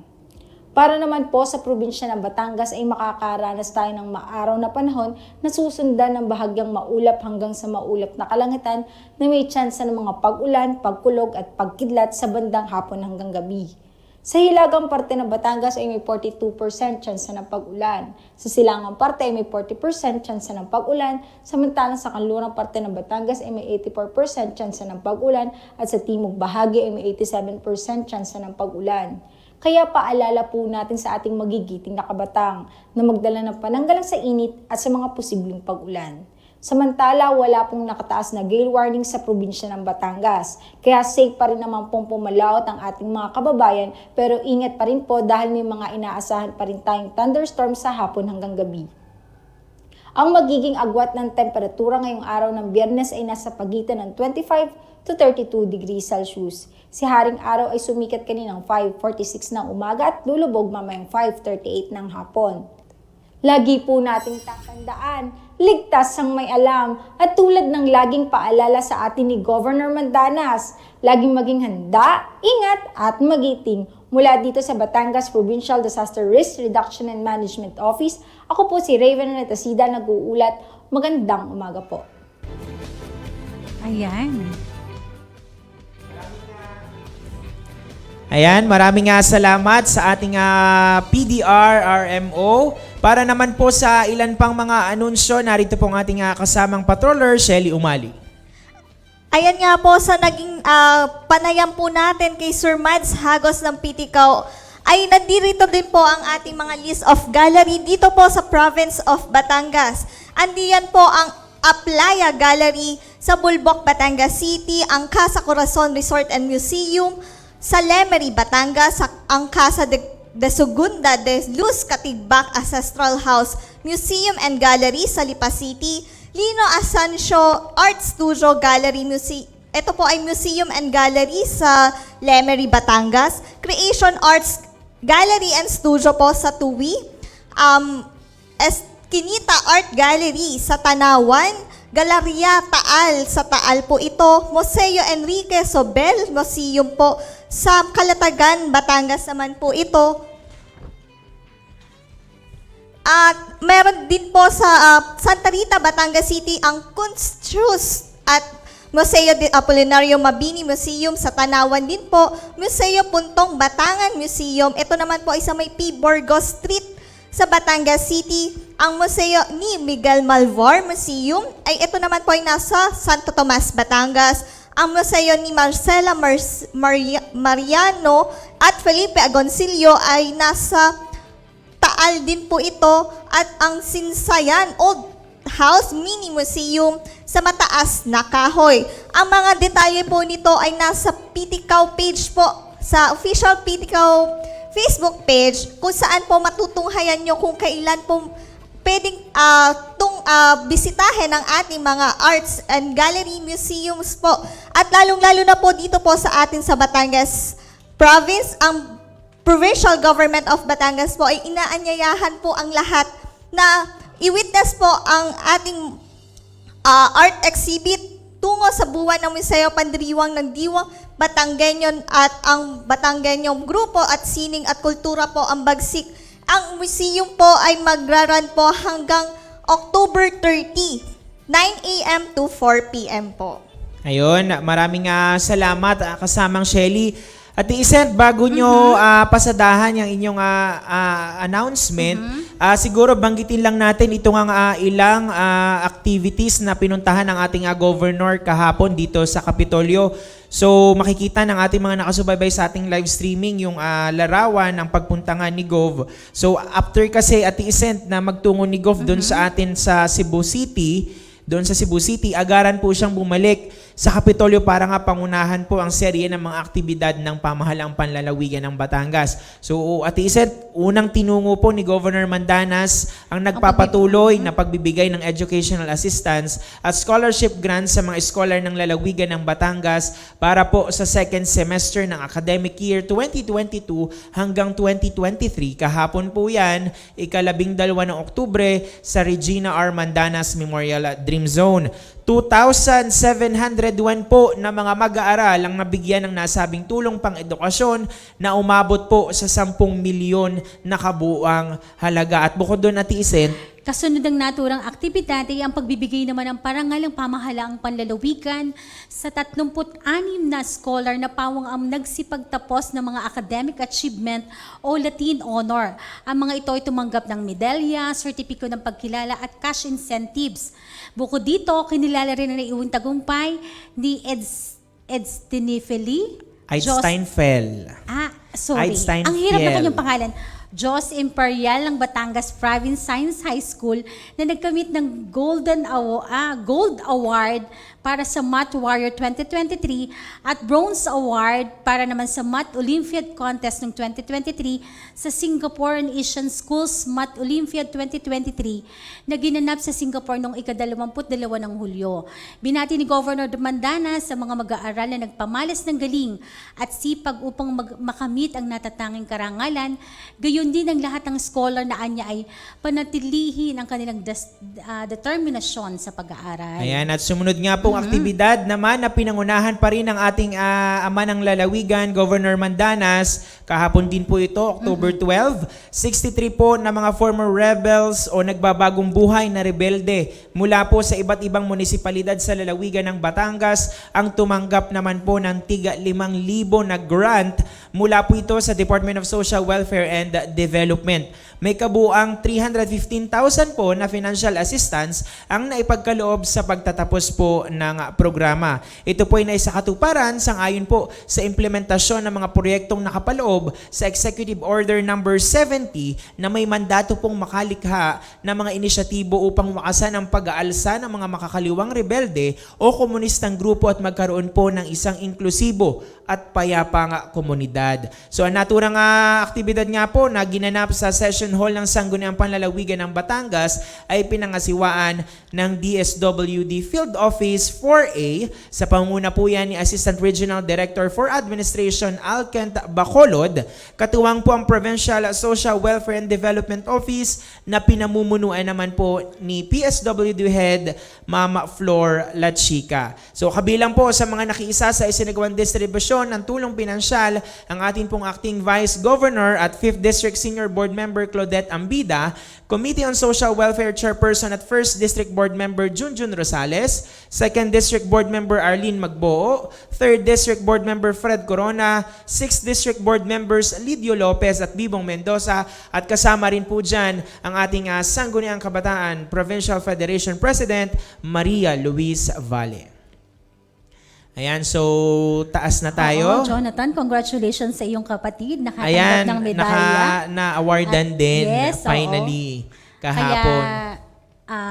Para naman po sa probinsya ng Batangas ay makakaranas tayo ng maaraw na panahon na susundan ng bahagyang maulap hanggang sa maulap na kalangitan na may tsansa ng mga pag-ulan, pagkulog at pagkidlat sa bandang hapon hanggang gabi. Sa hilagang parte ng Batangas ay may 42% tsansa ng pag-ulan. Sa silangang parte ay may 40% tsansa ng pag-ulan, samantalang sa kanlurang parte ng Batangas ay may 84% tsansa ng pag-ulan at sa timog bahagi ay may 87% tsansa ng pag-ulan. Kaya paalala po natin sa ating magigiting na kabatang na magdala ng pananggalang sa init at sa mga posibleng pag-ulan. Samantala, wala pong nakataas na gale warning sa probinsya ng Batangas. Kaya safe pa rin naman pong pumalaot ang ating mga kababayan pero ingat pa rin po dahil may mga inaasahan pa rin tayong thunderstorm sa hapon hanggang gabi. Ang magiging agwat ng temperatura ngayong araw ng Biyernes ay nasa pagitan ng 25 to 32 degrees Celsius. Si Haring Araw ay sumikat kaninang 5:46 ng umaga at lulubog mamayang 5:38 ng hapon. Lagi po nating tatandaan, ligtas ang may alam. At tulad ng laging paalala sa atin ni Governor Mandanas, laging maging handa, ingat at magiting. Mula dito sa Batangas Provincial Disaster Risk Reduction and Management Office, ako po si Raven Retasida, nag-uulat. Magandang umaga po.
Ayan.
Ayan, maraming salamat sa ating PDR, RMO. Para naman po sa ilan pang mga anunsyo, narito po ang ating kasamang patroller, Shelly Umali.
Ayan nga po sa naging panayam po natin kay Sir Mads Hagos ng Piticaw, ay nandirito din po ang ating mga list of gallery dito po sa province of Batangas. Andiyan po ang Aplaya Gallery sa Bulbok, Batangas City, ang Casa Corazon Resort and Museum sa Lemery, Batangas, ang Casa de Segunda de Luz Katigbak Ancestral House Museum and Gallery sa Lipa City, Lino Asancio Art Studio Gallery ito po ay Museum and Gallery sa Lemery, Batangas, Creation Arts Gallery and Studio po sa Tuwi, Eskinita Art Gallery sa Tanawan, Galeria Taal sa Taal po ito, Museo Enrique Sobel Museum po sa Calatagan, Batangas naman po ito. At meron din po sa Santa Rita, Batangas City ang Kunsthaus at Museo de Apolinario Mabini Museum sa Tanawan din po, Museo Puntong Batangan Museum. Ito naman po ay sa may P. Burgos Street sa Batangas City. Ang museo ni Miguel Malvar Museum ay ito naman po ay nasa Santo Tomas, Batangas. Ang museo ni Marcela Mariano at Felipe Agoncillo ay nasa Taal din po ito. At ang Sinsayan Old House Mini Museum sa Mataas na Kahoy. Ang mga detalye po nito ay nasa Piticaw page po, sa official Piticaw Facebook page, kung saan po matutunghayan nyo kung kailan po pwedeng bisitahin ang ating mga arts and gallery museums po. At lalong-lalo na po dito po sa atin sa Batangas Province, ang Provincial Government of Batangas po ay inaanyayahan po ang lahat na i-witness po ang ating art exhibit tungo sa buwan ng Museo Pandiriwang ng Diwang Batanggenyo at ang Batanggenyong Grupo at Sining at Kultura po ang Bagsik. Ang museum po ay magraran po hanggang October 30, 9 a.m. to 4 p.m. po.
Ayun, maraming salamat kasamang Shelly. At i-send bago nyo pasadahan yung inyong announcement, siguro banggitin lang natin itong ilang activities na pinuntahan ng ating governor kahapon dito sa Kapitolyo. So makikita ng ating mga nakasubaybay sa ating live streaming yung larawan ng pagpunta nga ni Gov. So after kasi at i-send na magtungo ni Gov doon sa atin sa Cebu City, agaran po siyang bumalik sa Kapitolyo para nga pangunahan po ang serye ng mga aktibidad ng pamahalaang panlalawigan ng Batangas. So at iset, unang tinungo po ni Governor Mandanas ang nagpapatuloy na pagbibigay ng educational assistance at scholarship grants sa mga scholar ng lalawigan ng Batangas para po sa second semester ng academic year 2022 hanggang 2023. Kahapon po yan, 12 ng Oktubre sa Regina R. Mandanas Memorial Dream Zone. 2,701 po na mga mag-aaral ang nabigyan ng nasabing tulong pang-edukasyon na umabot po sa 10 milyon na kabuuang halaga. At bukod doon, Ate Isen,
Kasunod ng naturang aktibidad ay ang pagbibigay naman ng parangal ng pamahalaang panlalawigan sa 36 na scholar na pawang ang nagsipagtapos ng mga academic achievement o Latin honor. Ang mga ito ay tumanggap ng medalya, sertipiko ng pagkilala at cash incentives. Bukod dito, kinilala rin na iuwing tagumpay ni Edstinifeli
Eidsteinfeld.
Sorry. Ang hirap na po yung pangalan. Jos Imperial ng Batangas Province Science High School na nagkamit ng Gold Award para sa Math Warrior 2023 at Bronze Award para naman sa Math Olympiad Contest ng 2023 sa Singapore and Asian Schools Math Olympiad 2023 na ginanap sa Singapore noong ika-22 ng Hulyo. Binati ni Governor Mandanas sa mga mag-aaral na nagpamalas ng galing at sipag upang makamit ang natatanging karangalan, gayon Gayon din ang lahat ng scholar na anya ay panatilihin ang kanilang determinasyon sa pag-aaral.
Ayan, at sumunod nga pong aktibidad naman na pinangunahan pa rin ng ating ama ng lalawigan, Governor Mandanas. Kahapon din po ito, October 12. 63 po na mga former rebels o nagbabagong buhay na rebelde mula po sa iba't ibang munisipalidad sa lalawigan ng Batangas ang tumanggap naman po ng tiga 5,000 na grant mula po ito sa Department of Social Welfare and Development. May kabuang 315,000 po na financial assistance ang naipagkaloob sa pagtatapos po ng programa. Ito po ay naisakatuparan sang-ayon po sa implementasyon ng mga proyektong nakapaloob sa Executive Order number 70 na may mandato pong makalikha ng mga inisyatibo upang wakasan ang pag-aalsa ng mga makakaliwang rebelde o komunistang grupo at magkaroon po ng isang inklusibo at payapang komunidad. So ang naturang aktibidad nga po na ginanap sa Session Hall ng Sangguniang Panlalawigan ng Batangas ay pinangasiwaan ng DSWD Field Office 4A sa pangunguna po yan ni Assistant Regional Director for Administration Alkent Bacolod. Katuwang po ang Provincial Social Welfare and Development Office na pinamumunuan naman po ni PSWD Head Mama Flor Lachica. So kabilang po sa mga nakiisa sa isinagawang distribusyon ng tulong pinansyal ang ating pong Acting Vice Governor at 5th District Senior Board Member Claudette Ambida, Committee on Social Welfare Chairperson at 1st District Board Member Junjun Rosales, 2nd District Board Member Arlene Magboo, 3rd District Board Member Fred Corona, 6th District Board Members Lidio Lopez at Bibong Mendoza, at kasama rin po dyan ang ating Sangguniang Kabataan Provincial Federation President Maria Luis Valle. Ayan, so taas na tayo.
Oo, Jonathan, congratulations sa iyong kapatid.
Ayan,
Nakatanggap ng medalya.
na-awardan din
Yes,
finally
oo.
kahapon.
Kaya,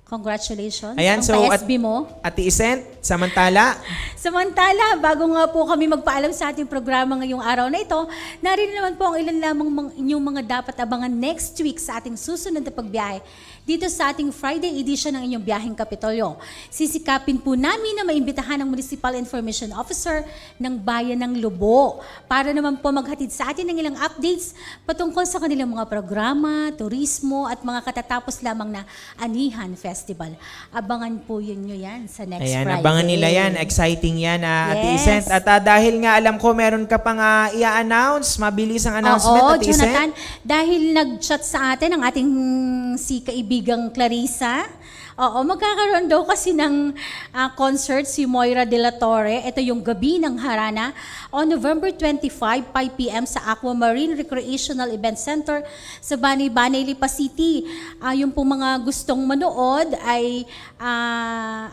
congratulations.
Ayan,
ang
so
pa-SB mo.
Ate Isent, samantala,
Samantala, bago nga po kami magpaalam sa ating programa ngayong araw na ito, narin naman po ang ilan lamang inyong mga dapat abangan next week sa ating susunod na pagbiyahe dito sa ating Friday edition ng inyong biyaheng Kapitolyo. Sisikapin po namin na maimbitahan ang Municipal Information Officer ng Bayan ng Lobo para naman po maghatid sa atin ng ilang updates patungkol sa kanilang mga programa, turismo at mga katatapos lamang na Anihan Festival. Abangan po yun nyo yan sa next
ayan,
Friday.
abangan nila yan. Exciting yan, Ate
Yes.
Isent. At dahil nga alam ko meron ka pang i-announce, mabilis ang announcement,
Oo,
Ate
Jonathan,
Isent.
dahil nag-chat sa atin ang ating si kaibigang Clarissa. Oo, magkakaroon daw kasi ng concert si Moira de la Torre. Ito yung Gabi ng Harana on November 25, 5 p.m. sa Aquamarine Recreational Event Center sa Bani-Bani, Lipa City. Yung po mga gustong manood ay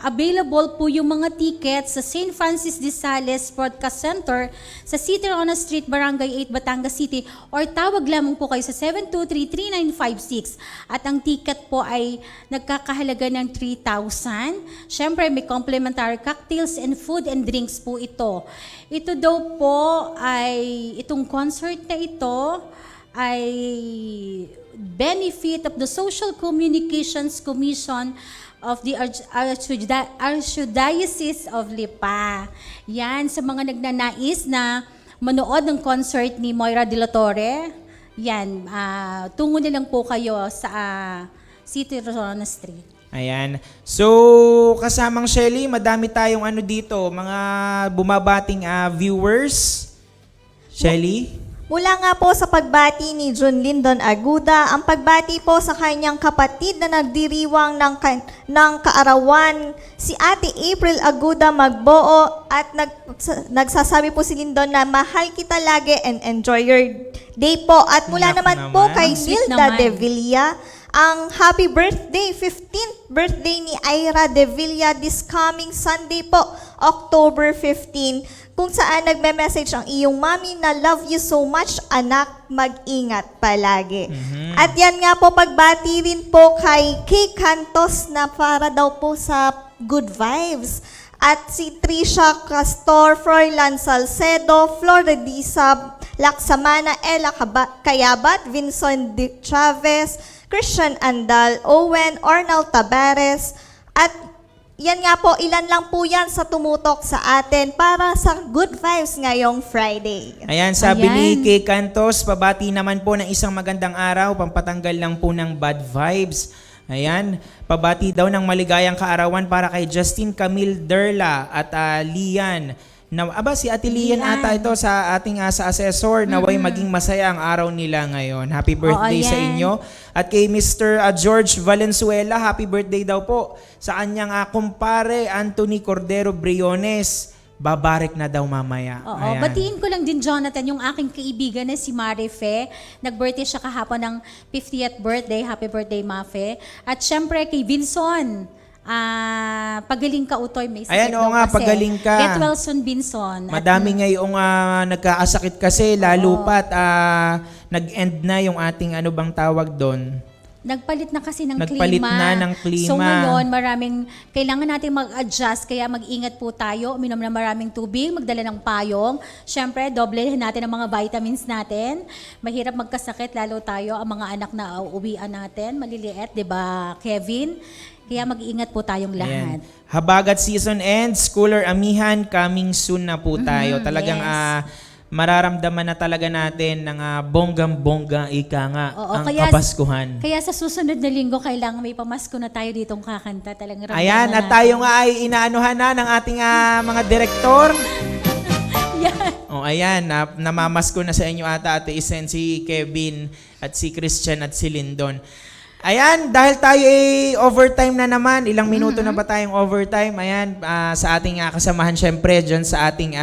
available po yung mga tickets sa St. Francis de Sales Broadcast Center sa City Rona Street, Barangay 8, Batangas City, or tawag lamang po kayo sa 723-3956. At ang ticket po ay nagkakahalaga ng 3,000. Siyempre, may complimentary cocktails and food and drinks po ito. Ito daw po ay, itong concert na ito ay benefit of the Social Communications Commission of the Archdiocese of Lipa. Yan, sa mga nagnanais na manood ng concert ni Moira de la Torre, yan, tungo na lang po kayo sa City Rona Street.
Ayan. So, kasamang Shelly, madami tayong dito, mga bumabating viewers. Shelly?
Mula nga po sa pagbati ni Jun Lindon Aguda, ang pagbati po sa kanyang kapatid na nagdiriwang ng kaarawan, si Ate April Aguda Magboo, at nagsasabi po si Lindon na mahal kita lagi and enjoy your day po. At mula
Nak
naman po
naman.
kay
Ang sweet
Nilda
naman.
De Villa, ang happy birthday, 15th birthday ni Ira De Villa this coming Sunday po, October 15, kung saan nagme-message ang iyong mami na love you so much, anak, mag-ingat palagi. At yan nga po, pagbati rin po kay Kay Cantos na para daw po sa good vibes. At si Trisha Castor, Froilan Salcedo, Floridisa Laksamana, Ella Kayabat, Vincent De Chavez, Christian Andal, Owen, Ornal Tabares, at Yan nga po, ilan lang po yan sa tumutok sa atin para sa good vibes ngayong Friday.
Ayan, sabi
Ayan.
ni Kay Cantos, pabati naman po ng isang magandang araw, pampatanggal lang po ng bad vibes. Ayan, pabati daw ng maligayang kaarawan para kay Justin Camille Derla at Lian. Si Ate Lian ata ito sa ating sa assessor, naway maging masaya ang araw nila ngayon. Happy birthday sa
yan.
inyo. At kay Mr. George Valenzuela, happy birthday daw po sa kanyang kumpare Anthony Cordero Briones. Babarik na daw mamaya.
Oo,
Ayan.
batiin ko lang din, Jonathan, yung aking kaibigan na si Mare Fe. Nag-birthday siya kahapon ng 50th birthday. Happy birthday, Mafe. At syempre kay Vinson. Pagaling ka, Utoy. May sakit
Ayan, oo
daw
nga,
kasi.
pagaling ka.
Get well soon, Vinson. At
Madami ngayong nagkakasakit kasi, lalo pat nag-end na yung ating ano bang tawag doon.
nagpalit na kasi ng
Nagpalit
klima.
na ng klima.
So ngayon, kailangan natin mag-adjust, kaya mag-ingat po tayo, uminom ng maraming tubig, magdala ng payong. Siyempre, doblehin natin ang mga vitamins natin. Mahirap magkasakit, lalo tayo, ang mga anak na uuwian natin, maliliit, di ba, Kevin? Kaya mag-iingat po tayong lahat.
Ayan. Habagat season ends, cooler amihan, coming soon na po tayo. Talagang mararamdaman na talaga natin ng bonggang-bongga ika nga ang Kapaskuhan.
Kaya sa susunod na linggo, kailangan may pamasko na tayo ditong kakanta. Talagang ramdaman
Ayan, at
natin.
tayo nga ay inaanuhan na ng ating mga direktor. Ayan, namamasko na sa inyo ata Ate Isen, si Kevin at si Christian at si Lindon. Ayan, dahil tayo ay overtime na naman, ilang minuto na ba tayong overtime? Ayan, sa ating kasamahan syempre dyan sa ating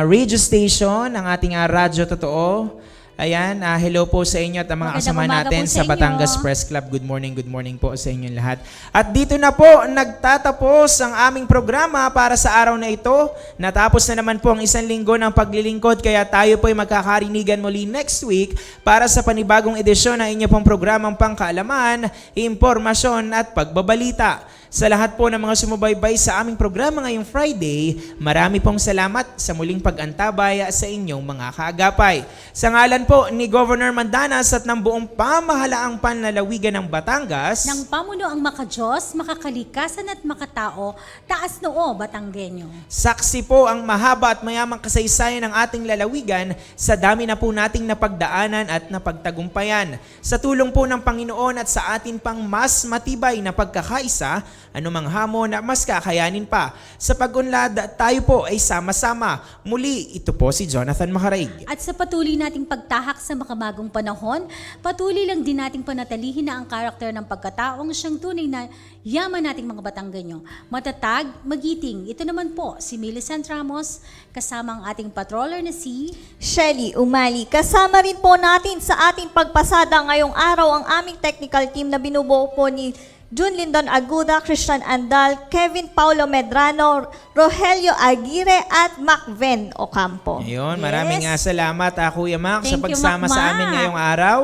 radio station, ang ating Radyo Totoo. Ayan, hello po sa inyo at ang mga
Magandang
kasama
umaga
natin
po
sa
sa inyo.
Batangas Press Club. Good morning po sa inyong lahat. At dito na po nagtatapos ang aming programa para sa araw na ito. Natapos na naman po ang isang linggo ng paglilingkod, kaya tayo po ay magkakarinigan muli next week para sa panibagong edisyon ng inyong pong programang pangkaalaman, impormasyon at pagbabalita. Sa lahat po ng mga sumubaybay sa aming programa ngayong Friday, marami pong salamat sa muling pag-antabay sa inyong mga kaagapay. Sa ngalan po ni Governor Mandanas at ng buong pamahalaang panlalawigan ng Batangas,
Ng pamuno ang makajos, makakalikasan at makatao, taas noo, Batanggenyo.
saksi po ang mahaba at mayamang kasaysayan ng ating lalawigan sa dami na po nating napagdaanan at napagtagumpayan. Sa tulong po ng Panginoon at sa atin pang mas matibay na pagkakaisa, anumang hamon na mas kakayanin pa. Sa pag-unlad, tayo po ay sama-sama. Muli, ito po si Jonathan Macaraig.
At sa patuloy nating pagtahak sa makabagong panahon, patuloy lang din nating panatilihin na ang karakter ng pagkataong siyang tunay na yaman nating mga Batanggenyo. Matatag, magiting. Ito naman po si Millicent Ramos, kasama ang ating patroller na si...
Shelly Umali, kasama rin po natin sa ating pagpasada ngayong araw ang aming technical team na binubuo po ni June Lindon Aguda, Christian Andal, Kevin Paulo Medrano, Rogelio Aguirre at Macven Ocampo.
Ayun, maraming salamat Kuya Mac sa
Thank you,
pagsama
Mac
sa amin
Mac.
ngayong araw.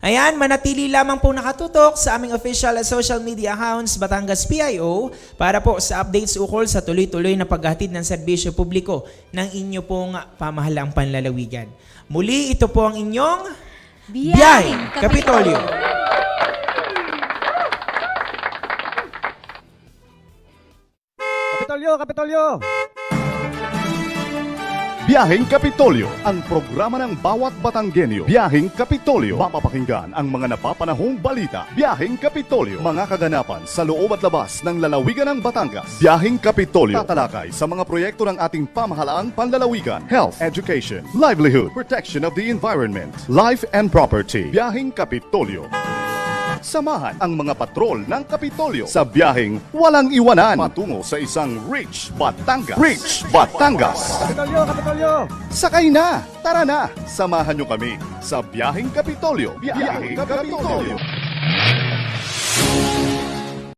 Ayan, manatili lamang po nakatutok sa aming official at social media accounts Batangas PIO para po sa updates ukol sa tuloy-tuloy na paghatid ng serbisyo publiko ng inyo pong pamahalaang panlalawigan. Muli, ito po ang inyong Biyaheng Kapitolyo.
Kapitolyo!
Biyaheng Kapitolyo, ang programa ng bawat Batanggenyo. Biyaheng Kapitolyo, mapapakinggan ang mga napapanahong balita. Biyaheng Kapitolyo, mga kaganapan sa loob at labas ng lalawigan ng Batangas. Biyaheng Kapitolyo, tatalakay sa mga proyekto ng ating pamahalaang panlalawigan. Health, education, livelihood, protection of the environment, life and property. Biyaheng Kapitolyo. Samahan ang mga patrol ng Kapitolyo sa biyaheng walang iwanan patungo sa isang rich Batangas. Rich Batangas!
Kapitolyo!
Sakay na! Tara na! Samahan nyo kami sa Biyaheng Kapitolyo. Biyaheng Kapitolyo.